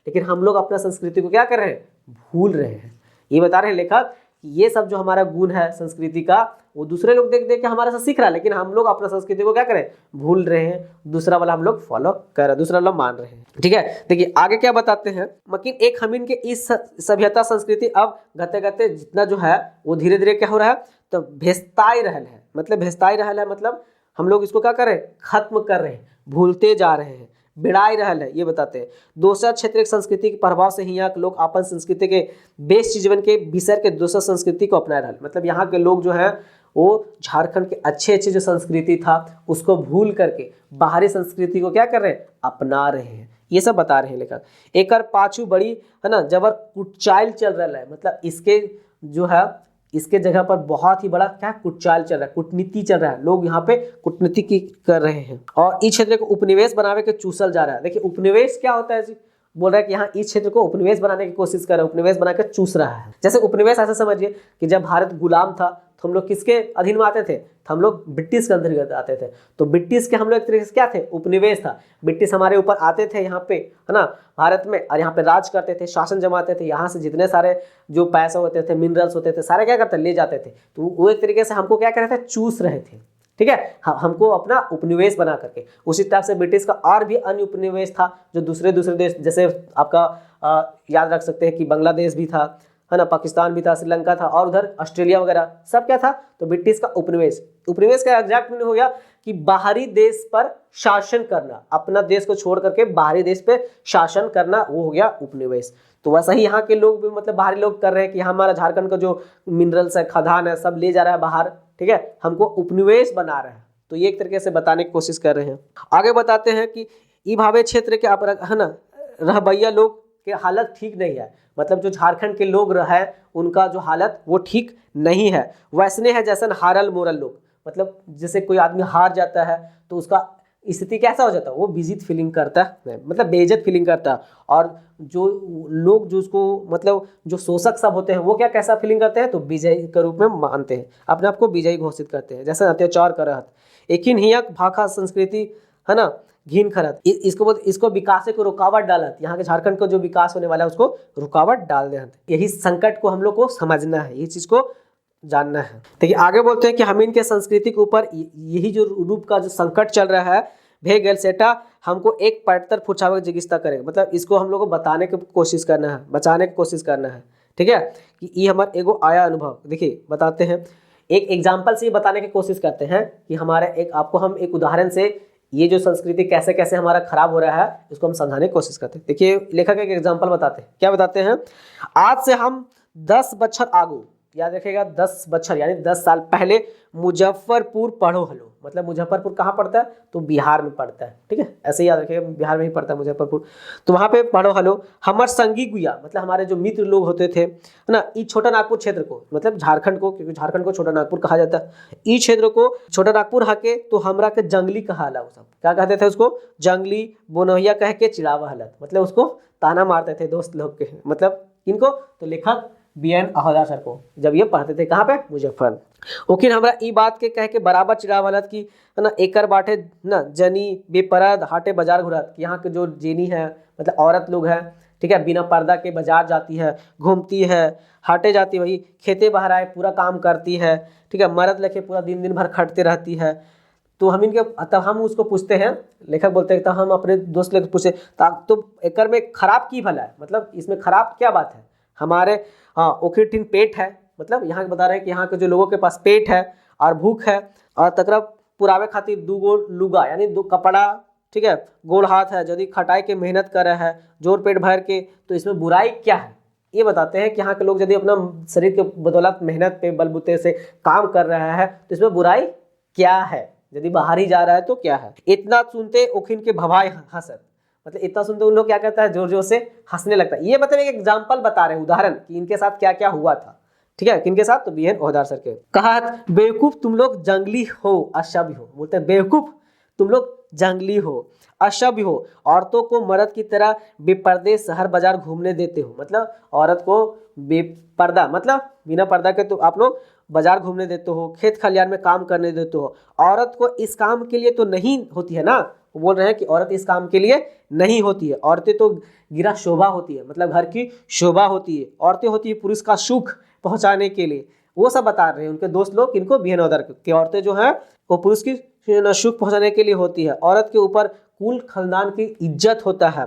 लेकिन हम लोग अपना संस्कृति को क्या कर रहे हैं? भूल रहे हैं। ये बता रहे हैं लेखक कि ये सब जो हमारा गुण है संस्कृति का वो दूसरे लोग देख देख के हमारे से सीख रहा है, लेकिन हम लोग अपना संस्कृति को क्या करें? भूल रहे हैं, दूसरा वाला हम लोग फॉलो कर रहे हैं, दूसरा वाला मान रहे हैं। ठीक है, देखिए आगे क्या बताते हैं, मकिन एक हमीन के इस सभ्यता संस्कृति अब गते गते जितना जो है वो धीरे धीरे क्या हो रहा है? तो भेस्ताई रहल है, मतलब भेस्ताई रहल है, मतलब हम लोग इसको क्या कर रहे हैं? खत्म कर रहे हैं, भूलते जा रहे हैं, बिड़ाई रहल है। ये बताते हैं दोसर क्षेत्र के संस्कृति के प्रभाव से यहाँ के लोग अपन संस्कृति के बेस जीवन के विसर के दूसरा संस्कृति को अपना रहे, मतलब यहाँ के लोग जो है वो झारखंड के अच्छे अच्छे जो संस्कृति था उसको भूल करके बाहरी संस्कृति को क्या कर रहे हैं? अपना रहे हैं। ये सब बता रहे हैं लेखक। एकर पाछू बड़ी है ना जबर कुचाइल चल रहा है, मतलब इसके जो है इसके जगह पर बहुत ही बड़ा क्या कुचाल चल रहा है, कूटनीति चल रहा है, लोग यहाँ पे कूटनीति की कर रहे हैं और इस क्षेत्र को उपनिवेश बनावे के चूसल जा रहा है। देखिए उपनिवेश क्या होता है जी? बोल रहा है कि यहाँ इस क्षेत्र को उपनिवेश बनाने की कोशिश कर रहा है, उपनिवेश बनाकर चूस रहा है। जैसे उपनिवेश ऐसा समझिए कि जब भारत गुलाम था तो हम लोग किसके अधीन में आते थे? तो हम लोग ब्रिटिश के अंतर्गत आते थे, तो ब्रिटिश के हम लोग एक तरीके से क्या थे? उपनिवेश था। ब्रिटिश हमारे ऊपर आते थे यहाँ पे, है ना, भारत में, और यहाँ पे राज करते थे, शासन जमाते थे, यहाँ से जितने सारे जो पैसे होते थे, मिनरल्स होते थे, सारे क्या करते ले जाते थे। तो वो एक तरीके से हमको क्या कर रहे थे? चूस रहे थे। ठीक है, हमको अपना उपनिवेश बना करके। उसी टाइप से ब्रिटिश का और भी अन्य उपनिवेश था जो दूसरे देश, जैसे आपका याद रख सकते हैं कि बांग्लादेश भी था, है ना, पाकिस्तान भी था, श्रीलंका था, और उधर ऑस्ट्रेलिया वगैरह सब क्या था? तो ब्रिटिश का उपनिवेश। उपनिवेश का एग्जैक्ट मीनिंग हो गया कि बाहरी देश पर शासन करना, अपना देश को छोड़ करके बाहरी देश पे शासन करना, वो हो गया उपनिवेश। तो वैसा ही यहाँ के लोग भी मतलब बाहरी लोग कर रहे हैं कि हमारा झारखंड का जो मिनरल्स है, खदान है, सब ले जा रहा है बाहर। ठीक है, हमको उपनिवेश बना रहे हैं, तो ये एक तरीके से बताने की कोशिश कर रहे हैं। आगे बताते हैं कि ई भावे क्षेत्र के है ना रहबैया लोग के हालत ठीक नहीं है, मतलब जो झारखंड के लोग रहे उनका जो हालत वो ठीक नहीं है। वैसने है जैसन हारल मोरल लोग, मतलब जैसे कोई आदमी हार जाता है तो उसका स्थिति कैसा हो जाता है? वो बेइज्जत फीलिंग करता है, मतलब बेइज्जत फीलिंग करता है। और जो लोग जो उसको मतलब जो शोषक सब होते हैं वो क्या कैसा फीलिंग करते हैं? तो विजयी के रूप में मानते हैं, अपने आप को विजयी घोषित करते हैं, जैसे अत्याचार कर रहा। एक ही हिया भाखा संस्कृति है ना घिन खरत, इसको विकास को रुकावट डालत, यहाँ के झारखंड को जो विकास होने वाला है उसको रुकावट डाल दे। यही संकट को हम लोग को समझना है, ये चीज को जानना है। देखिए आगे बोलते हैं कि हम इनके संस्कृति के ऊपर यही जो रूप का जो संकट चल रहा है भे गल सेटा हमको एक पटतर फुछावे जिगिस्ता करेगा, मतलब इसको हम लोग को बताने की कोशिश करना है, बचाने की कोशिश करना है। ठीक है, कि ये हमारा एगो आया अनुभव। देखिए बताते हैं, एक एग्जाम्पल से ये बताने की कोशिश करते हैं कि हमारे एक आपको हम एक उदाहरण से ये जो संस्कृति कैसे कैसे हमारा खराब हो रहा है इसको हम समझाने की कोशिश करते हैं। देखिए लेखक एक एग्जाम्पल बताते हैं, क्या बताते हैं, आज से हम 10 बछर आगू, याद रखिएगा 10 बछर यानी 10 साल पहले मुजफ्फरपुर पढ़ो हलो। मतलब मुजफ्फरपुर कहाँ पड़ता है, तो बिहार में पड़ता है, ठीक है, ऐसे ही याद रखिएगा बिहार में ही पड़ता है मुजफ्फरपुर। तो वहाँ पे पढ़ो हलो हमर संगी गुया, मतलब हमारे जो मित्र लोग होते थे, है ना, ई छोटा नागपुर क्षेत्र को, मतलब झारखंड को, क्योंकि झारखंड को छोटा नागपुर कहा जाता है, ई क्षेत्र को छोटा नागपुर हाके तो हमरा के जंगली कहाला। वो सब क्या कहते थे उसको, जंगली बोनहिया कह के चिड़ावा हलत, मतलब उसको ताना मारते थे दोस्त लोग के, मतलब इनको, तो लेखक BN अहोदा सर को, जब ये पढ़ते थे कहाँ पे, मुजफ्फर। ओकिन हमरा ई बात के कह के बराबर चिड़ावलत की, है ना, एकर बाटे ना जनी बेपरद हाटे बाजार घुरत, यहाँ के जो जेनी है मतलब औरत लोग है, ठीक है, बिना पर्दा के बाजार जाती है, घूमती है, हाटे जाती है, वही खेते बहराए पूरा काम करती है, ठीक है, मर्द लेके पूरा दिन दिन भर खटते रहती है। तो हम इनके, तब हम उसको पूछते हैं, लेखक बोलते हैं, तब हम अपने दोस्त लेकर पूछे तो एकर में खराब की भला है, मतलब इसमें खराब क्या बात है हमारे, हाँ ओखिर पेट है, मतलब यहाँ बता रहे हैं कि यहाँ के जो लोगों के पास पेट है और भूख है और तकरा पुरावे खातिर 2 गो लुगा यानी 2 कपड़ा, ठीक है, गोल हाथ है, यदि खटाई के मेहनत कर रहा है जोर पेट भर के, तो इसमें बुराई क्या है, ये बताते हैं कि यहाँ के लोग यदि अपना शरीर के बदौलत मेहनत पे बलबूते से काम कर रहा है तो इसमें बुराई क्या है, यदि बाहर ही जा रहा है तो क्या है। इतना सुनते ओखिन के भवाई हंसत, मतलब इतना सुनते उन लोग क्या कहता है, जोर जोर से हंसने लगता है। ये मतलब एक एग्जाम्पल बता रहे हैं, उदाहरण कि इनके साथ क्या क्या हुआ था, ठीक है, किनके साथ, तो BN ओहदार सर के। कहा बेवकूफ तुम लोग जंगली हो असभ्य हो, बोलते हैं बेवकूफ तुम लोग जंगली हो असभ्य हो, औरतों को मर्द की तरह बेपर्दे शहर बाजार घूमने देते हो, मतलब औरत को बेपर्दा मतलब बिना पर्दा के तो आप लोग बाजार घूमने देते हो, खेत खलियान में काम करने देते हो, औरत को इस काम के लिए तो नहीं होती है ना, वो बोल रहे हैं कि औरत इस काम के लिए नहीं होती है, औरतें तो गिरा शोभा होती है, मतलब घर की शोभा होती है, औरतें होती है पुरुष का सुख पहुंचाने के लिए, वो सब बता रहे हैं उनके दोस्त लोग, इनको BN ओहदार की औरतें जो हैं वो पुरुष की सुख पहुंचाने के लिए होती है, औरत के ऊपर कुल खानदान की इज्जत होता है,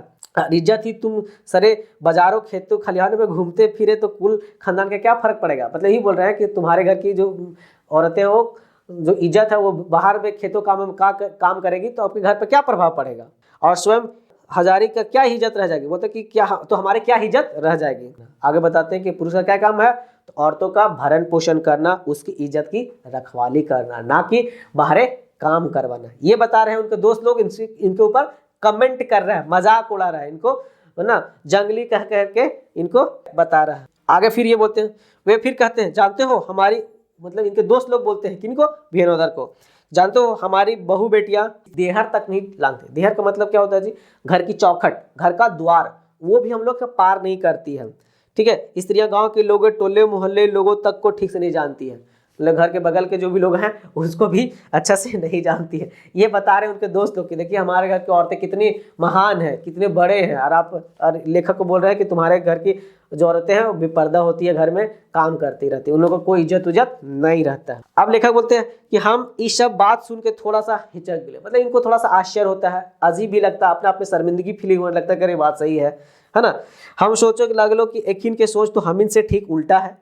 इज्जत ही तुम सरे बाजारों खेतों खलिहानों में घूमते फिरे तो कुल खानदान का क्या फर्क पड़ेगा, मतलब यही बोल रहे हैं कि तुम्हारे घर की जो औरतें हो जो इज्जत है वो बाहर में खेतों काम में काम करेगी तो आपके घर पर क्या प्रभाव पड़ेगा, और स्वयं हजारी का क्या इज्जत रह जाएगी, बोलते कि क्या तो हमारे क्या इज्जत रह जाएगी। आगे बताते हैं कि पुरुष का क्या काम है, तो औरतों का भरण पोषण करना, उसकी इज्जत की रखवाली करना, ना कि बाहरे काम करवाना। ये बता रहे हैं उनके दोस्त लोग, इनके ऊपर कमेंट कर रहे हैं, मजाक उड़ा रहा है इनको, है ना, जंगली कह के इनको बता रहा है। आगे फिर ये बोलते हैं, वे फिर कहते हैं जानते हो हमारी, मतलब इनके दोस्त लोग बोलते हैं किनको, BN ओहदार को, जानते हो हमारी बहू बेटियां देहर तक नहीं लांघते। देहर का मतलब क्या होता है जी, घर की चौखट, घर का द्वार, वो भी हम लोग का पार नहीं करती है, ठीक है, स्त्रियां गांव के लोगों, टोले मोहल्ले लोगों तक को ठीक से नहीं जानती है, मतलब घर के बगल के जो भी लोग हैं उसको भी अच्छा से नहीं जानती है। ये बता रहे हैं उनके दोस्त लोग कि देखिए हमारे घर की औरतें कितनी महान है, कितने बड़े हैं, और आप और लेखक को बोल रहे हैं कि तुम्हारे घर की जो औरतें हैं वो बेपर्दा होती है, घर में काम करती रहती है, उन लोगों को कोई इज्जत उज्जत नहीं रहता है। अब लेखक बोलते हैं कि हम इस सब बात सुन के थोड़ा सा हिचक गए, मतलब इनको थोड़ा सा आश्चर्य होता है, अजीब भी लगता है, अपने आप में शर्मिंदगी फीलिंग होने लगता है कि अरे बात सही है ना। हम सोचो कि लगलो कि एक इनके सोच तो हम इनसे ठीक उल्टा है,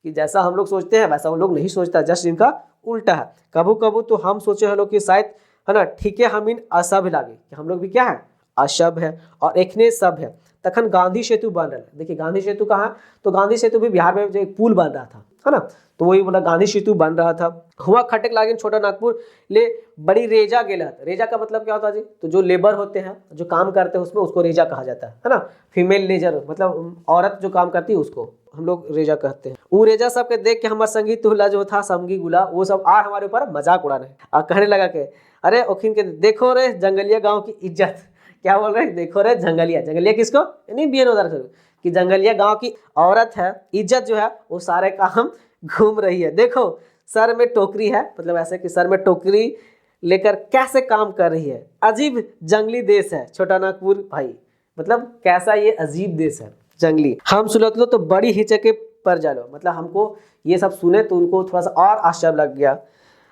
कि जैसा हम लोग सोचते हैं वैसा वो लोग नहीं सोचता, जस्ट इनका उल्टा है। कबू कबू तो हम सोचे हम लोग कि शायद, है ना, ठीक है, हम इन असभ्य लागे कि हम लोग भी क्या है, असभ्य है, और एकने सब है। तखन गांधी सेतु बन रहा है, देखिए गांधी सेतु कहाँ, तो गांधी सेतु भी बिहार में जो एक पुल बन रहा था, है ना, तो वही बोला गांधी सेतु बन रहा था। हुआ खटक लागिन छोटा नागपुर ले बड़ी रेजा गेला। रेजा का मतलब क्या होता है जी, तो जो लेबर होते हैं जो काम करते हैं उसमें, उसको रेजा कहा जाता है ना, फीमेल लेजर मतलब औरत जो काम करती है उसको हम लोग रेजा कहते हैं। वो रेजा सबके देख के हमारा संगीत तुहला जो था समगी गुला, वो सब आ हमारे ऊपर मजाक उड़ाने और कहने लगा के अरे ओखिन के देखो रे जंगलिया गाँव की इज्जत, क्या बोल रहे हैं, देखो रे जंगलिया, जंगलिया किसको, नहीं BN ओहदार कि जंगलिया गांव की औरत है, इज्जत जो है वो सारे काम घूम रही है, देखो सर में टोकरी है, मतलब ऐसे कि सर में टोकरी लेकर कैसे काम कर रही है। अजीब जंगली देश है छोटा नागपुर भाई, मतलब कैसा ये अजीब देश है जंगली। हम सुनत लो तो बड़ी हिचके पर जालो, मतलब हमको ये सब सुने तो उनको थोड़ा सा और आश्चर्य लग गया।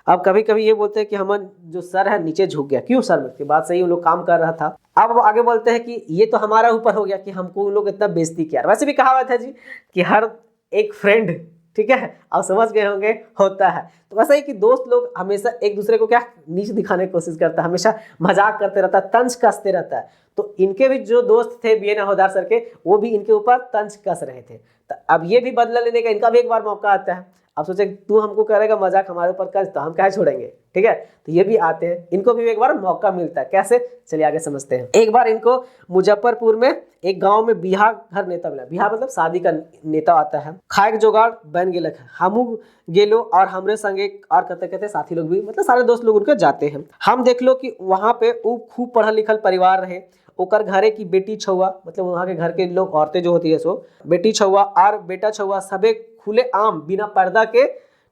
अब कभी कभी ये बोलते हैं कि हम जो सर है नीचे झुक गया, क्यों सर में, की बात सही, उन लोग काम कर रहा था। अब वो आगे बोलते हैं कि ये तो हमारा ऊपर हो गया कि हमको उन लोग इतना बेइज्जती किया। वैसे भी कहावत है जी कि हर एक फ्रेंड, ठीक है, आप समझ गए होंगे होता है। तो वैसा ही कि दोस्त लोग हमेशा एक दूसरे को क्या नीच दिखाने की कोशिश करता है, हमेशा मजाक करते रहता है, तंज कसते रहता है। तो इनके भी जो दोस्त थे BN हवलदार सर के, वो भी इनके ऊपर तंज कस रहे थे। तो अब ये भी बदला लेने का इनका भी एक बार मौका आता है। अब सोचे तू हमको करेगा मजाक हमारे ऊपर कस, तो हम क्या छोड़ेंगे, ठीक है। तो ये भी आते हैं, इनको भी एक बार मौका मिलता है। कैसे, चलिए आगे समझते हैं। एक बार इनको मुजफ्फरपुर में एक गांव में बिहा घर नेता मिला। बिहा मतलब शादी का नेता आता है। खाए के जुगाड़ बन गेलक, हमू गेलो और हमरे संगे और कहते कहते साथी लोग भी, मतलब सारे दोस्त लोग उनके जाते हैं। हम देख लो कि वहाँ पे वो खूब पढ़ल लिखल परिवार रहे। ओकर घरे की बेटी छुआ, मतलब वहाँ के घर के लोग, औरतें जो होती है सो बेटी छुआ और बेटा छुआ सबे खुले आम बिना पर्दा के,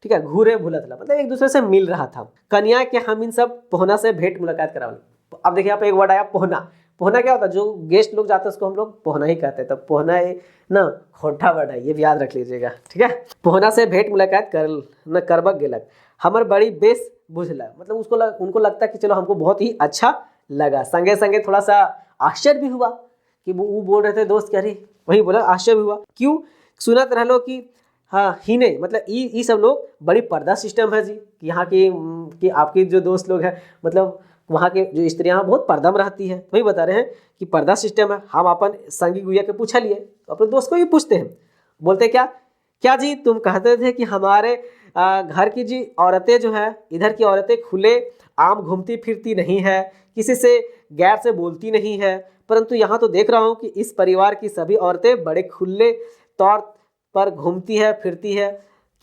ठीक है, घूरे भूलत ला, मतलब एक दूसरे से मिल रहा था। कन्या के हम इन सब पोहना से भेंट मुलाकात करावल। अब देखिए यहाँ पे एक वर्ड आया पोहना। पोहना क्या होता है, जो गेस्ट लोग जाते हैं उसको हम लोग पोहना ही कहते हैं। तो पोहना ना खोटा वर्ड है, ये भी याद रख लीजिएगा, ठीक है। पोहना से भेंट मुलाकात कर न करबक गेलक, हमर बड़ी बेस बुझला, मतलब उनको लगता है कि चलो हमको बहुत ही अच्छा लगा। संगे संगे थोड़ा सा आश्चर्य भी हुआ कि वो बोल रहे थे दोस्त, कह रही वही बोला, आश्चर्य भी हुआ। क्यों, सुनत रह लो कि हाँ ही नहीं, मतलब ये सब लोग बड़ी पर्दा सिस्टम है जी, कि यहाँ की कि आपके जो दोस्त लोग हैं, मतलब वहाँ के जो स्त्रियाँ बहुत पर्दा में रहती है। वही बता रहे हैं कि पर्दा सिस्टम है। हम अपन संगी गुया के पूछा लिए, तो अपने दोस्त को भी पूछते हैं, बोलते क्या क्या जी तुम कहते थे कि हमारे घर की जी औरतें जो है, इधर की औरतें खुले आम घूमती फिरती नहीं है, किसी से गैर से बोलती नहीं है, परंतु यहाँ तो देख रहा हूँ कि इस परिवार की सभी औरतें बड़े खुले तौर पर घूमती है फिरती है,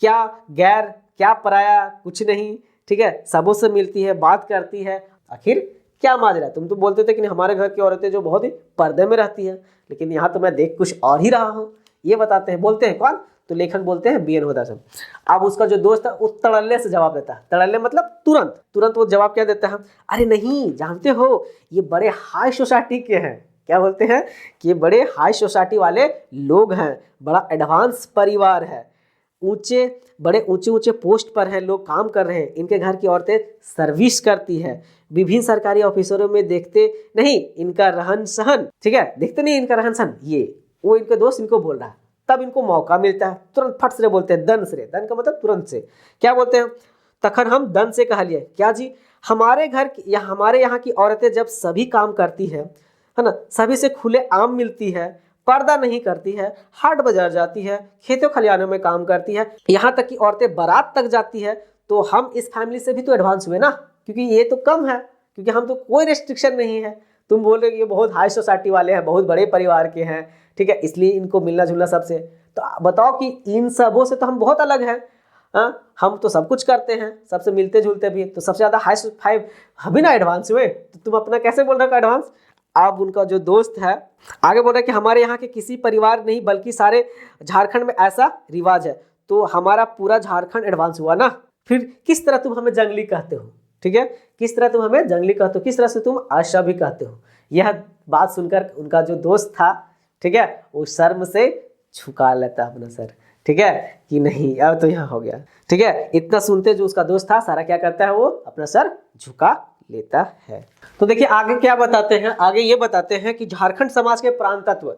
क्या गैर क्या पराया कुछ नहीं, ठीक है, सबों से मिलती है, बात करती है। आखिर क्या माजरा, तुम तो बोलते थे कि हमारे घर की औरतें जो बहुत ही पर्दे में रहती हैं, लेकिन यहाँ तो मैं देख कुछ और ही रहा हूँ। ये बताते हैं, बोलते हैं कौन, तो लेखक बोलते हैं BN हवलदार साहब। अब उसका जो दोस्त है वो तड़ल्ले से जवाब देता है। तड़ल्ले मतलब तुरंत वो जवाब क्या देता है, अरे नहीं जानते हो ये बड़े हाई सोसाइटी के हैं। क्या बोलते हैं कि ये बड़े हाई सोसाइटी वाले लोग हैं, बड़ा एडवांस परिवार है, बड़े ऊंचे पोस्ट पर हैं, लोग काम कर रहे हैं, इनके घर की औरतें सर्विस करती है, विभिन्न सरकारी ऑफिसरों में देखते नहीं इनका रहन सहन, ठीक है, देखते नहीं इनका रहन सहन। ये वो इनके दोस्त इनको बोल रहा है, तब इनको मौका मिलता है, तुरंत फट से बोलते हैं दन से। दन का मतलब तुरंत से। क्या बोलते हैं, तखन हम दन से कह लिए, क्या जी हमारे घर या हमारे यहाँ की औरतें जब सभी काम करती है ना, सभी से खुले आम मिलती है, पर्दा नहीं करती है, हाट बाजार जाती है, खेतों खलिहानों में काम करती है, यहाँ तक कि औरतें बारात तक जाती है, तो हम इस फैमिली से भी तो एडवांस हुए ना, क्योंकि ये तो कम है, क्योंकि हम तो कोई रेस्ट्रिक्शन नहीं है। तुम बोल रहे हो ये बहुत हाई सोसाइटी वाले हैं, बहुत बड़े परिवार के हैं, ठीक है, इसलिए इनको मिलना जुलना सबसे। तो बताओ कि इन सबों से तो हम बहुत अलग हैं। हम तो सब कुछ करते हैं, सबसे मिलते जुलते भी, तो सबसे ज़्यादा हाई फाइव हम ही ना एडवांस हुए, तो तुम अपना कैसे बोल रहे हो एडवांस। अब उनका जो दोस्त है आगे बोल रहा है कि हमारे यहाँ के किसी परिवार नहीं बल्कि सारे झारखंड में ऐसा रिवाज है, तो हमारा पूरा झारखंड एडवांस हुआ ना। फिर किस तरह तुम हमें जंगली कहते हो, ठीक है, किस तरह तुम हमें जंगली कहते हो, किस तरह से तुम आशा भी कहते हो। यह बात सुनकर उनका जो दोस्त था, ठीक है, वो शर्म से झुका लेता अपना सर, ठीक है, कि नहीं अब तो यहाँ हो गया, ठीक है। इतना सुनते जो उसका दोस्त था सारा क्या करता है, वो अपना सर झुका लेता है। तो देखिए आगे क्या बताते हैं, आगे ये बताते हैं कि झारखंड समाज के प्राण तत्व,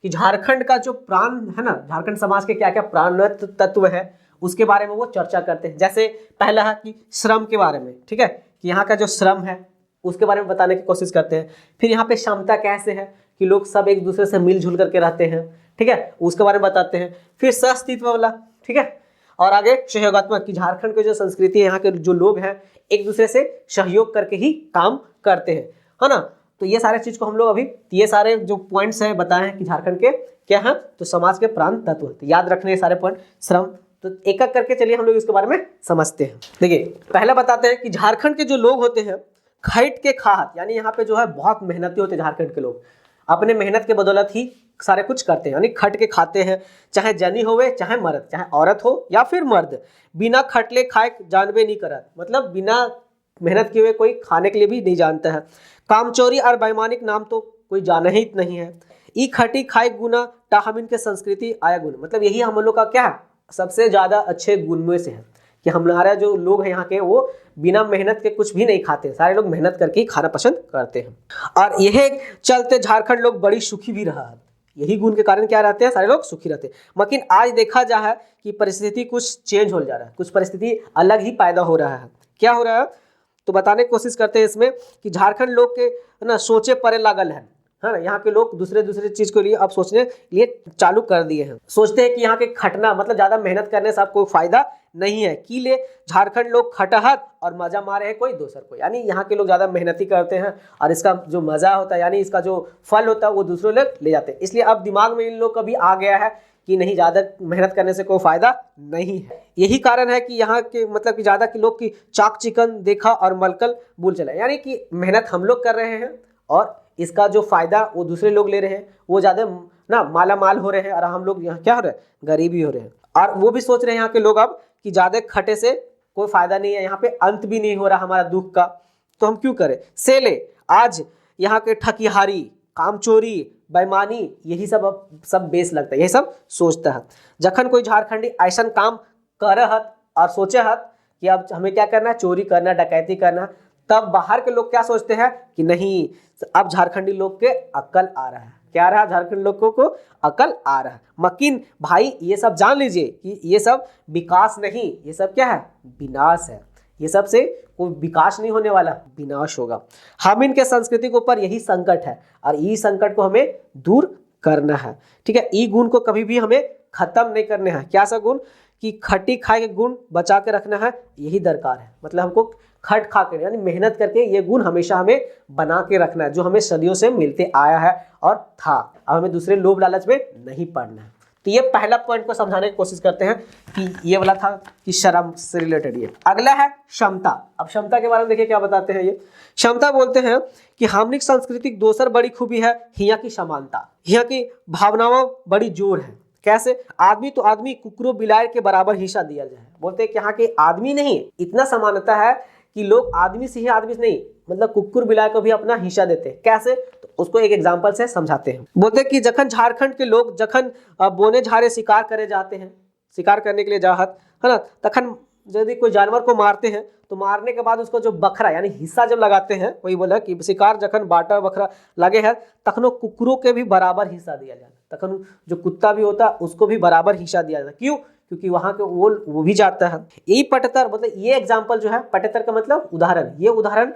कि झारखंड का जो प्राण है ना, झारखंड समाज के क्या क्या प्राण तत्व है उसके बारे में वो चर्चा करते हैं। जैसे पहला है कि श्रम के बारे में, ठीक है, कि यहाँ का जो श्रम है उसके बारे में बताने की कोशिश करते हैं। फिर यहाँ पे क्षमता कैसे है कि लोग सब एक दूसरे से मिलजुल करके रहते हैं, ठीक है, उसके बारे में बताते हैं। फिर सहअस्तित्व वाला, ठीक है, और आगे सहयोगात्मक, कि झारखंड की जो संस्कृति है, यहाँ के जो लोग हैं एक दूसरे से सहयोग करके ही काम करते हैं, है ना। तो ये सारे चीज को हम लोग अभी ये सारे जो पॉइंट्स हैं बताए हैं कि झारखंड के क्या हैं, तो समाज के प्राण तत्व, तो याद रखने सारे पॉइंट। श्रम, तो एक एक करके चलिए हम लोग इसके बारे में समझते हैं। देखिए पहला बताते हैं कि झारखंड के जो लोग होते हैं खैट के खाहत, यानी यहाँ पे जो है बहुत मेहनती होते हैं झारखंड के लोग, अपने मेहनत के बदौलत ही सारे कुछ करते हैं, यानी खट के खाते हैं, चाहे जनी होवे चाहे मर्द, चाहे औरत हो या फिर मर्द, बिना खटले खाए जानबे नहीं करत, मतलब बिना मेहनत किए हुए कोई खाने के लिए भी नहीं जानता है। कामचोरी और बेईमानिक नाम तो कोई जाना ही नहीं है। ई खटी खाई गुना टा हम इनके संस्कृति आया गुण, मतलब यही हम लोग का क्या है सबसे ज्यादा अच्छे गुण में से है कि हमारा जो लोग हैं यहाँ के वो बिना मेहनत के कुछ भी नहीं खाते, सारे लोग मेहनत करके ही खाना पसंद करते हैं। और यह चलते झारखंड लोग बड़ी सुखी भी रहा है, यही गुण के कारण क्या रहते हैं, सारे लोग सुखी रहते हैं। लेकिन आज देखा जा है कि परिस्थिति कुछ चेंज हो जा रहा है, कुछ परिस्थिति अलग ही पैदा हो रहा है। क्या हो रहा है तो बताने की कोशिश करते हैं इसमें कि झारखंड लोग के ना सोचे परे लागल है ना। यहाँ के लोग दूसरे दूसरे चीज के लिए अब सोचने लिए चालू कर दिए हैं। सोचते हैं कि यहाँ के खटना मतलब ज्यादा मेहनत करने से आपको फायदा नहीं है, कि ले झारखंड लोग खटहत और मजा मारे है कोई दूसर को, यानी यहाँ के लोग ज्यादा मेहनती करते हैं और इसका जो मजा होता है यानी इसका जो फल होता है वो दूसरों लोग ले जाते हैं। इसलिए अब दिमाग में इन लोग का भी आ गया है कि नहीं, ज़्यादा मेहनत करने से कोई फायदा नहीं है। यही कारण है कि यहाँ के मतलब कि ज़्यादा के लोग की चाक चिकन देखा और मलकल भूल चला, यानी कि मेहनत हम लोग कर रहे हैं और इसका जो फायदा वो दूसरे लोग ले रहे हैं, वो ज़्यादा ना माला माल हो रहे हैं और हम लोग यहाँ क्या हो रहे हैं, गरीबी हो रहे हैं। और वो भी सोच रहे हैं यहाँ के लोग अब कि ज़्यादा खटे से कोई फायदा नहीं है, यहाँ पे अंत भी नहीं हो रहा हमारा दुख का, तो हम क्यों करें। सेले आज यहाँ के ठकीहारी, कामचोरी, बेईमानी, यही सब बेस लगता है, यही सब सोचता है। जखन कोई झारखंडी ऐसा काम करहत और सोचहत कि अब हमें क्या करना है, चोरी करना, डकैती करना, तब बाहर के लोग क्या सोचते हैं कि नहीं, अब झारखंडी लोग के अक्ल आ रहा है। क्या आ रहा है, झारखंड लोगों को अकल आ रहा है। मकिन भाई ये सब जान लीजिए कि ये सब विकास नहीं, ये सब क्या है, विनाश है। ये सब से कोई विकास नहीं होने वाला, विनाश होगा। हम इनके संस्कृति के ऊपर यही संकट है और यही संकट को हमें दूर करना है। ठीक है, ई गुण को कभी भी हमें खत्म नहीं करना है। क्या सा गुण कि खटी खाए के गुण बचा के रखना है, यही दरकार है। मतलब हमको खट खा के यानी मेहनत करके ये गुण हमेशा हमें बना के रखना है, जो हमें सदियों से मिलते आया है और था। अब हमें दूसरे लोभ लालच में नहीं पड़ना है। तो ये पहला पॉइंट को समझाने की कोशिश करते हैं कि ये वाला था कि शर्म से रिलेटेड। ये अगला है क्षमता। अब क्षमता के बारे में देखिए क्या बताते हैं। ये क्षमता बोलते हैं कि हमनिक सांस्कृतिक दोसर बड़ी खूबी है यहाँ की समानता, यहाँ की भावनाओं बड़ी जोर है। कैसे, आदमी तो आदमी कुकुरों बिलाय के बराबर हिस्सा दिया जाए। बोलते हैं कि यहाँ के आदमी नहीं, इतना समानता है कि लोग आदमी से ही आदमी से नहीं, मतलब कुकुर बिलाय को भी अपना हिस्सा देते हैं। कैसे, तो उसको एक एग्जांपल से समझाते हैं। बोलते हैं कि जखन झारखंड के लोग जखन बोने झारे शिकार करे जाते हैं, शिकार करने के लिए जाहत है ना, तखन यदि कोई जानवर को मारते हैं तो मारने के बाद उसको जो बखरा यानी हिस्सा जब लगाते हैं, वही बोला कि शिकार जखन बाटा बखरा लगे है तखनो कुकुरों के भी बराबर हिस्सा दिया जाता है। तखन जो कुत्ता भी होता है उसको भी बराबर हिस्सा दिया जाता है। क्यों, क्योंकि वहां के वो भी जाता है। यही पटतर मतलब ये एग्जाम्पल जो है, पटतर का मतलब उदाहरण, ये उदाहरण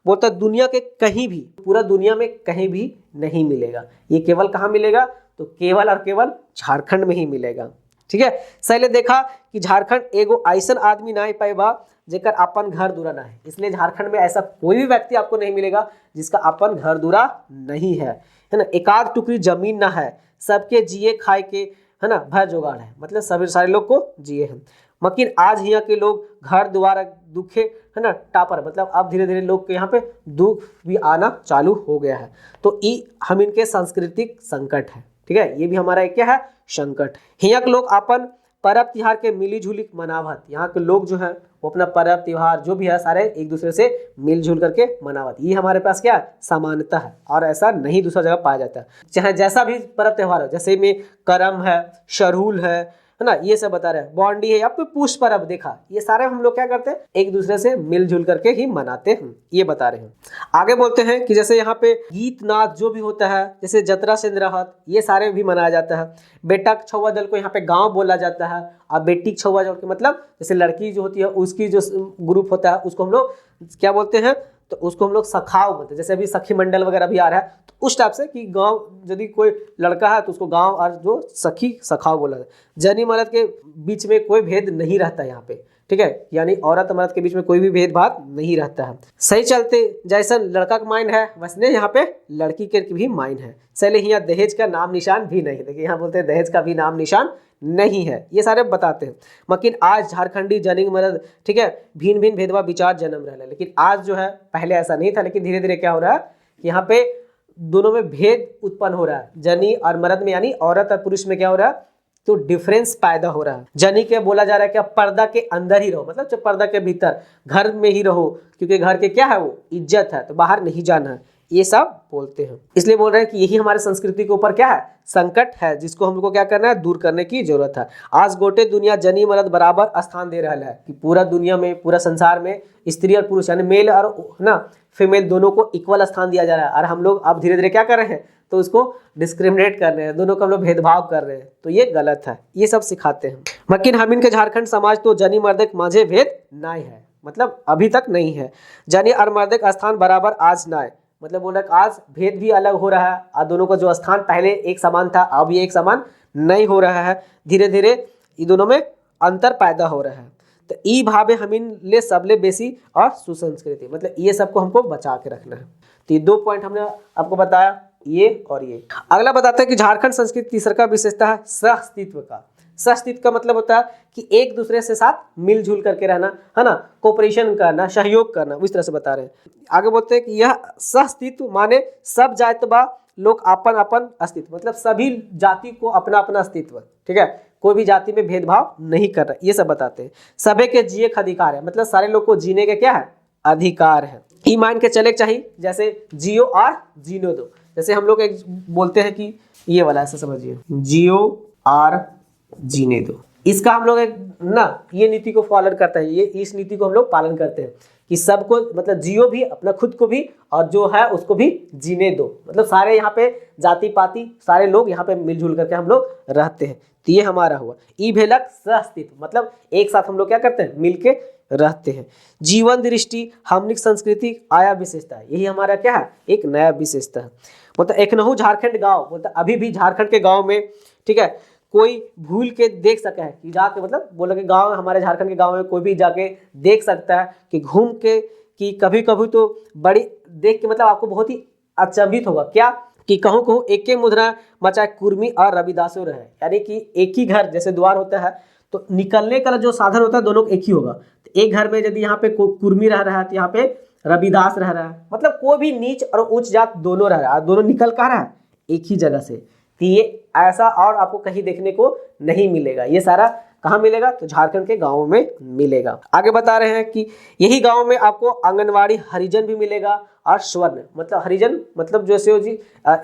बोलता है दुनिया के कहीं भी, पूरा दुनिया में कहीं भी नहीं मिलेगा। ये केवल कहाँ मिलेगा, तो केवल और केवल झारखंड में ही मिलेगा। ठीक है, पहले देखा कि झारखंड एगो ऐसा आदमी ना पाएगा जेकर अपन घर दूरा ना है। इसलिए झारखंड में ऐसा कोई भी व्यक्ति आपको नहीं मिलेगा जिसका अपन घर दूरा नहीं है ना। एकाध टुकड़ी जमीन ना है, सबके जिए खाए के है ना भय जुगाड़ है, मतलब सभी सारे लोग को जिए हैं। मकिन आज यहाँ के लोग घर द्वारा दुखे है ना टापर, मतलब अब धीरे धीरे लोग के यहाँ पे दुख भी आना चालू हो गया है। तो ये हम इनके सांस्कृतिक संकट है। ठीक है, ये भी हमारा एक क्या है, संकट। यहाँ के लोग अपन पर्व त्योहार के मिली जुली मनावत, यहाँ के लोग जो है वो अपना पर्व त्योहार जो भी है सारे एक दूसरे से मिलजुल करके मनावत। ये हमारे पास क्या समानता है और ऐसा नहीं दूसरा जगह पाया जाता है। चाहे जैसा भी पर्व त्योहार हो, जैसे में करम है, शरहुल है ना, ये सब बता रहे हैं, बॉन्डी है या फिर पुष्प पर्व देखा, ये सारे हम लोग क्या करते हैं, एक दूसरे से मिलजुल करके ही मनाते हैं, ये बता रहे हैं। आगे बोलते हैं कि जैसे यहाँ पे गीत नाच जो भी होता है, जैसे जतरा सिंदराहत, ये सारे भी मनाया जाता है। बेटा छुआ दल को यहाँ पे गांव बोला जाता है और बेटी छुआ दल के मतलब जैसे लड़की जो होती है उसकी जो ग्रुप होता है उसको हम लोग क्या बोलते हैं, तो उसको हम लोग सखाव बोलते हैं। जैसे अभी सखी मंडल वगैरह भी आ रहा है, तो उस टाइप से कि गांव यदि कोई लड़का है तो उसको गांव और जो सखी सखाव बोला है। जनी मर्द के बीच में कोई भेद नहीं रहता यहाँ पे। ठीक है, यानी औरत मर्द के बीच में कोई भी भेदभाव नहीं रहता है। सही चलते जैसा लड़का का माइंड है वैसे यहाँ पे लड़की के भी माइंड है। सही, यहाँ दहेज का नाम निशान भी नहीं, देखिए यहाँ बोलते हैं दहेज का भी नाम निशान नहीं है, ये सारे बताते हैं। मकिन आज झारखंडी जनिंग मर्द ठीक है भिन्न भिन्न भेदभाव विचार जन्म रहा है, लेकिन आज जो है, पहले ऐसा नहीं था, लेकिन धीरे धीरे क्या हो रहा है कि यहाँ पे दोनों में भेद उत्पन्न हो रहा है। जनी और मर्द में यानी औरत और पुरुष में क्या हो रहा है, तो डिफरेंस पैदा हो रहा है। जनी के बोला जा रहा है कि आप पर्दा के अंदर ही रहो, मतलब जो पर्दा के भीतर घर में ही रहो, क्योंकि घर के क्या है वो इज्जत है, तो बाहर नहीं जाना है। ये सब बोलते हैं। इसलिए बोल रहे हैं कि यही हमारे संस्कृति के ऊपर क्या है, संकट है, जिसको हमको क्या करना है, दूर करने की जरूरत है। आज गोटे दुनिया जनी मर्द बराबर स्थान दे रहा है कि पूरा दुनिया में, पूरा संसार में स्त्री और पुरुष यानी मेल और ना फीमेल दोनों को इक्वल स्थान दिया जा रहा है। और हम लोग अब धीरे धीरे क्या कर रहे हैं, तो उसको डिस्क्रिमिनेट कर रहे हैं, दोनों को हम लोग भेदभाव कर रहे हैं, तो ये गलत है। ये सब सिखाते हैं। मकिन हमिन के झारखंड समाज तो जनी मर्दक माझे भेद नहीं है, मतलब अभी तक नहीं है। जनी और मर्दक स्थान बराबर आज ना है, मतलब बोल रहा है आज भेद भी अलग हो रहा है और दोनों का जो स्थान पहले एक समान था अब ये एक समान नहीं हो रहा है। धीरे धीरे ये दोनों में अंतर पैदा हो रहा है। तो ई भावे हमिन ले सबले बेसी और सुसंस्कृति, मतलब ये सबको हमको बचा के रखना है। तो ये 2 पॉइंट हमने आपको बताया, ये और ये। अगला बताते हैं कि झारखंड संस्कृति तीसरा का विशेषता है सहअस्तित्व का। सहअस्तित्व का मतलब होता है कि एक दूसरे से साथ मिलजुल करके रहना, है ना, कोऑपरेशन करना, सहयोग करना, उस तरह से बता रहे हैं। आगे बोलते हैं कि यह सहअस्तित्व माने सब जात बा लोग अपन अपन अस्तित्व, मतलब सभी जाति को अपना अपना अस्तित्व, ठीक है, कोई भी जाति में भेदभाव नहीं कर रहा, ये सब बताते हैं। सभी के जिए का अधिकार है, मतलब सारे लोग को जीने के क्या है, अधिकार है। ई मान के चले चाहिए, जैसे जियो और जीने दो। जैसे हम लोग एक बोलते हैं कि ये वाला ऐसा समझिए, जियो और जीने दो, इसका हम लोग एक ना ये नीति को फॉलो करते हैं, ये इस नीति को हम लोग पालन करते हैं कि सबको मतलब जियो भी, अपना खुद को भी और जो है उसको भी जीने दो, मतलब सारे यहाँ पे जाति पाति सारे लोग यहाँ पे मिलजुल करके हम लोग रहते हैं। तो ये हमारा हुआ ई भेलक सहअस्तित्व, मतलब एक साथ हम लोग क्या करते हैं, मिलके रहते हैं। जीवन दृष्टि हमनिक संस्कृति आया विशेषता है, यही हमारा क्या है, एक नया विशेषता है। मतलब एक नहु झारखंड गाँव, मतलब अभी भी झारखंड के गाँव में, ठीक है, कोई भूल के देख सका है कि जाके, मतलब बोला कि गांव, हमारे झारखंड के गांव में कोई भी जाके देख सकता है कि घूम के, कि कभी कभी तो बड़ी देख के मतलब आपको बहुत ही अचंभित होगा क्या कि कहूँ कहूँ एक के मुद्रा मचाए कुर्मी और रविदासो रहे, यानी कि एक ही घर जैसे द्वार होता है तो निकलने का जो साधन होता है दोनों एक ही होगा। तो एक घर में यदि यहाँ पे कुर्मी रह रहा है तो यहाँ पे रविदास रह रहा है, मतलब कोई भी नीच और उच्च जात दोनों रह रहा है, दोनों निकल कहाँ रहा है, एक ही जगह से। तो ये ऐसा और आपको कहीं देखने को नहीं मिलेगा। ये सारा कहाँ मिलेगा, तो झारखंड के गाँवों में मिलेगा। आगे बता रहे हैं कि यही गाँव में आपको आंगनवाड़ी हरिजन भी मिलेगा और स्वर्ण, मतलब हरिजन मतलब जैसे जी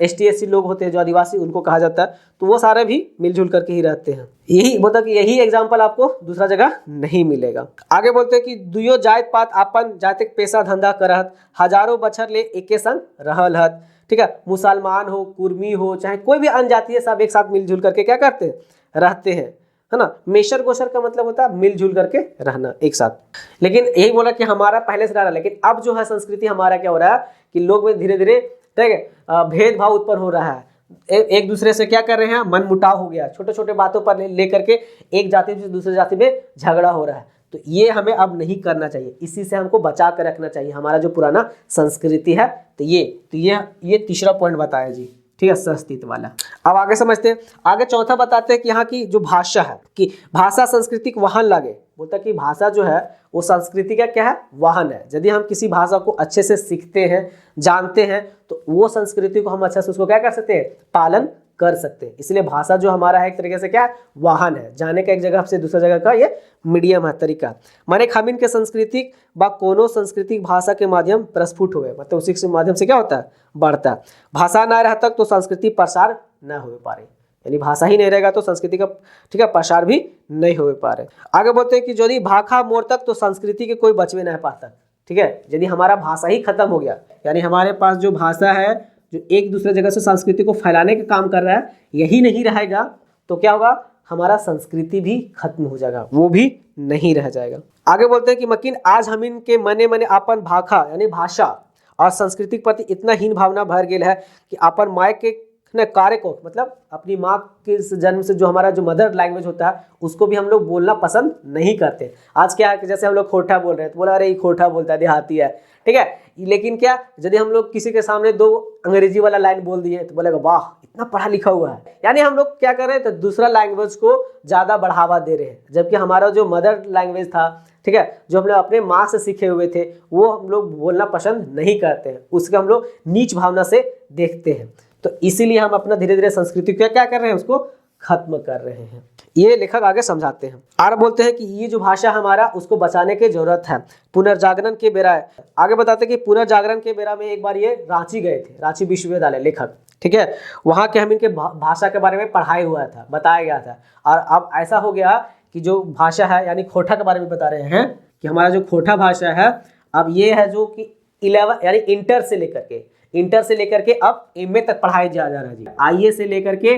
ST SC लोग होते हैं जो आदिवासी, उनको कहा जाता है, तो वो सारे भी मिलजुल करके ही रहते हैं। यही मतलब कि यही एग्जाम्पल आपको दूसरा जगह नहीं मिलेगा। आगे बोलते हैं कि दुयो जात पात अपन जातिक पेशा धंधा करत हजारों बछर ले एके संग रहल हत, ठीक है, मुसलमान हो, कुर्मी हो, चाहे कोई भी अन्य जाति है, सब एक साथ मिलजुल करके क्या करते हैं, रहते हैं, है ना। मेशर गोशर का मतलब होता है मिलजुल करके रहना एक साथ। लेकिन यही बोला कि हमारा पहले से रहा है, लेकिन अब जो है संस्कृति हमारा क्या हो रहा है कि लोग में धीरे धीरे, ठीक है, भेदभाव उत्पन्न हो रहा है, एक दूसरे से क्या कर रहे हैं, मन मुटाव हो गया, छोटे छोटे बातों पर लेकर के एक जाति से दूसरे जाति में झगड़ा हो रहा है। तो ये हमें अब नहीं करना चाहिए, इसी से हमको बचा कर रखना चाहिए हमारा जो पुराना संस्कृति है। तो ये तीसरा पॉइंट बताया जी, ठीक है, सहअस्तित्व वाला। अब आगे समझते हैं। आगे चौथा बताते हैं कि यहाँ की जो भाषा है, कि भाषा संस्कृति को वाहन लगे, बोलता है कि भाषा जो है वो संस्कृति का क्या है, वाहन है। यदि हम किसी भाषा को अच्छे से सीखते हैं, जानते हैं, तो वो संस्कृति को हम अच्छे से उसको क्या कर सकते हैं, पालन कर सकते हैं। इसलिए भाषा जो हमारा है एक तरीके से क्या है, वाहन है, जाने का एक जगह से दूसरा जगह का ये मीडियम है, तरीका। माने खामिन के सांस्कृतिक बा कोनो सांस्कृतिक भाषा के माध्यम प्रस्फुट हुए, मतलब उसी के माध्यम से क्या होता है, बढ़ता है। भाषा ना रह तक तो संस्कृति प्रसार न हो पा रही, यानी भाषा ही नहीं रहेगा तो संस्कृति का, ठीक है, प्रसार भी नहीं हो पा रहे। आगे बोलते हैं कि यदि भाषा मोर तक तो संस्कृति के कोई बचवे नहीं पाता, ठीक है। यदि हमारा भाषा ही खत्म हो गया, यानी हमारे पास जो भाषा है जो एक दूसरे जगह से संस्कृति को फैलाने का काम कर रहा है, यही नहीं रहेगा तो क्या होगा, हमारा संस्कृति भी खत्म हो जाएगा, वो भी नहीं रह जाएगा। आगे बोलते हैं कि मकिन आज हम इनके मने मने अपन भाषा यानी भाषा और संस्कृति के प्रति इतना हीन भावना भर गया है कि अपन माय के कार्य को, मतलब अपनी माँ के जन्म से जो हमारा जो मदर लैंग्वेज होता है उसको भी हम लोग बोलना पसंद नहीं करते। आज क्या है कि जैसे हम लोग खोटा बोल रहे हैं तो बोला अरे ये खोटा बोलता है, देहाती है, ठीक है। लेकिन क्या यदि हम लोग किसी के सामने 2 अंग्रेजी वाला लाइन बोल दिए तो बोलेगा वाह इतना पढ़ा लिखा हुआ है, यानी हम लोग क्या कर रहे हैं, तो दूसरा लैंग्वेज को ज़्यादा बढ़ावा दे रहे हैं, जबकि हमारा जो मदर लैंग्वेज था, ठीक है, जो हम लोग अपने माँ से सीखे हुए थे, वो हम लोग बोलना पसंद नहीं करते हैं, उसके हम लोग नीच भावना से देखते हैं। तो इसीलिए हम अपना धीरे धीरे संस्कृति को क्या कर रहे हैं, उसको खत्म कर रहे हैं। ये लेखक आगे समझाते हैं। और बोलते हैं कि ये जो भाषा हमारा उसको बचाने की जरूरत है, पुनर्जागरण के बेरा है। आगे बताते हैं कि पुनर्जागरण के बेरा में एक बार ये रांची गए थे, रांची विश्वविद्यालय लेखक, ठीक है। वहाँ के हम इनके भाषा के बारे में पढ़ाई हुआ था, बताया गया था। और अब ऐसा हो गया कि जो भाषा है यानी खोटा के बारे में बता रहे हैं कि हमारा जो खोटा भाषा है अब ये है जो कि 11 यानी इंटर से लेकर के अब एमए तक पढ़ाया जा रहा है जी, आईए से लेकर के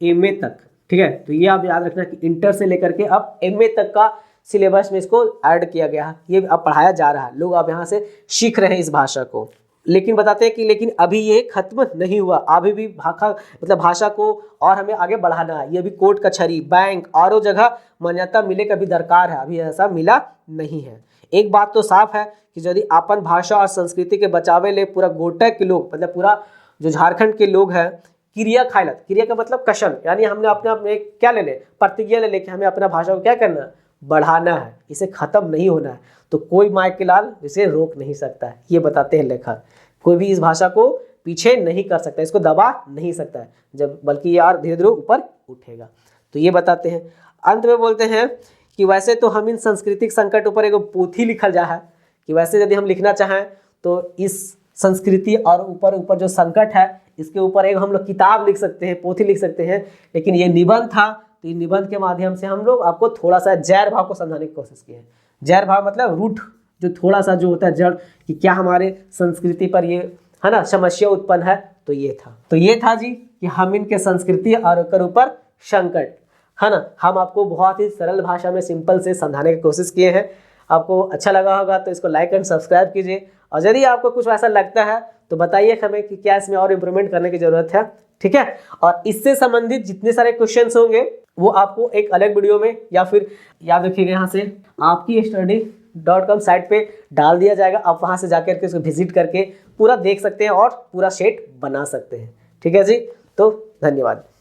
एमए तक, ठीक है। तो ये आप याद रखना कि इंटर से लेकर के अब एमए तक का सिलेबस में इसको ऐड किया गया है, ये अब पढ़ाया जा रहा है, लोग अब यहाँ से सीख रहे हैं इस भाषा को। लेकिन बताते हैं कि लेकिन अभी ये खत्म नहीं हुआ, अभी भी भाषा को और हमें आगे बढ़ाना है। ये अभी कोर्ट कचहरी, बैंक और जगह मान्यता मिले कभी दरकार है, अभी ऐसा मिला नहीं है। एक बात तो साफ है कि यदि अपन भाषा और संस्कृति के बचावे ले पूरा गोटा के लोग, मतलब पूरा जो झारखंड के लोग हैं, क्रिया खायलत, क्रिया का मतलब कशन, यानी हमने अपने आप में क्या ले ले, प्रतिज्ञा ले लेके हमें अपना भाषा को क्या करना है, बढ़ाना है, इसे खत्म नहीं होना है। तो कोई माई के लाल इसे रोक नहीं सकता है, ये बताते हैं लेखक। कोई भी इस भाषा को पीछे नहीं कर सकता, इसको दबा नहीं सकता है, जब बल्कि यार धीरे धीरे ऊपर उठेगा। तो ये बताते हैं। अंत में बोलते हैं कि वैसे तो हम इन सांस्कृतिक संकट ऊपर एक पोथी लिखल जा है, कि वैसे यदि हम लिखना चाहें तो इस संस्कृति और ऊपर जो संकट है इसके ऊपर एक हम लोग किताब लिख सकते हैं, पोथी लिख सकते हैं। लेकिन ये निबंध था, तो ये निबंध के माध्यम से हम लोग आपको थोड़ा सा जैर भाव को समझाने की कोशिश की है। जैर भाव मतलब रूट, जो थोड़ा सा जो होता है जड़, कि क्या हमारे संस्कृति पर ये है ना समस्या उत्पन्न है। तो ये था जी कि हम इनके संस्कृति और ऊपर संकट, है ना, हम आपको बहुत ही सरल भाषा में सिंपल से समझाने की कोशिश किए हैं। आपको अच्छा लगा होगा तो इसको लाइक एंड सब्सक्राइब कीजिए, और यदि आपको कुछ ऐसा लगता है तो बताइए हमें कि क्या इसमें और इम्प्रूवमेंट करने की जरूरत है, ठीक है। और इससे संबंधित जितने सारे क्वेश्चंस होंगे वो आपको एक अलग वीडियो में, या फिर याद रखिएगा यहाँ से आपकीstudy.com साइट पे डाल दिया जाएगा। आप वहाँ से जाकर के इसको विजिट करके पूरा देख सकते हैं और पूरा सेट बना सकते हैं, ठीक है जी। तो धन्यवाद।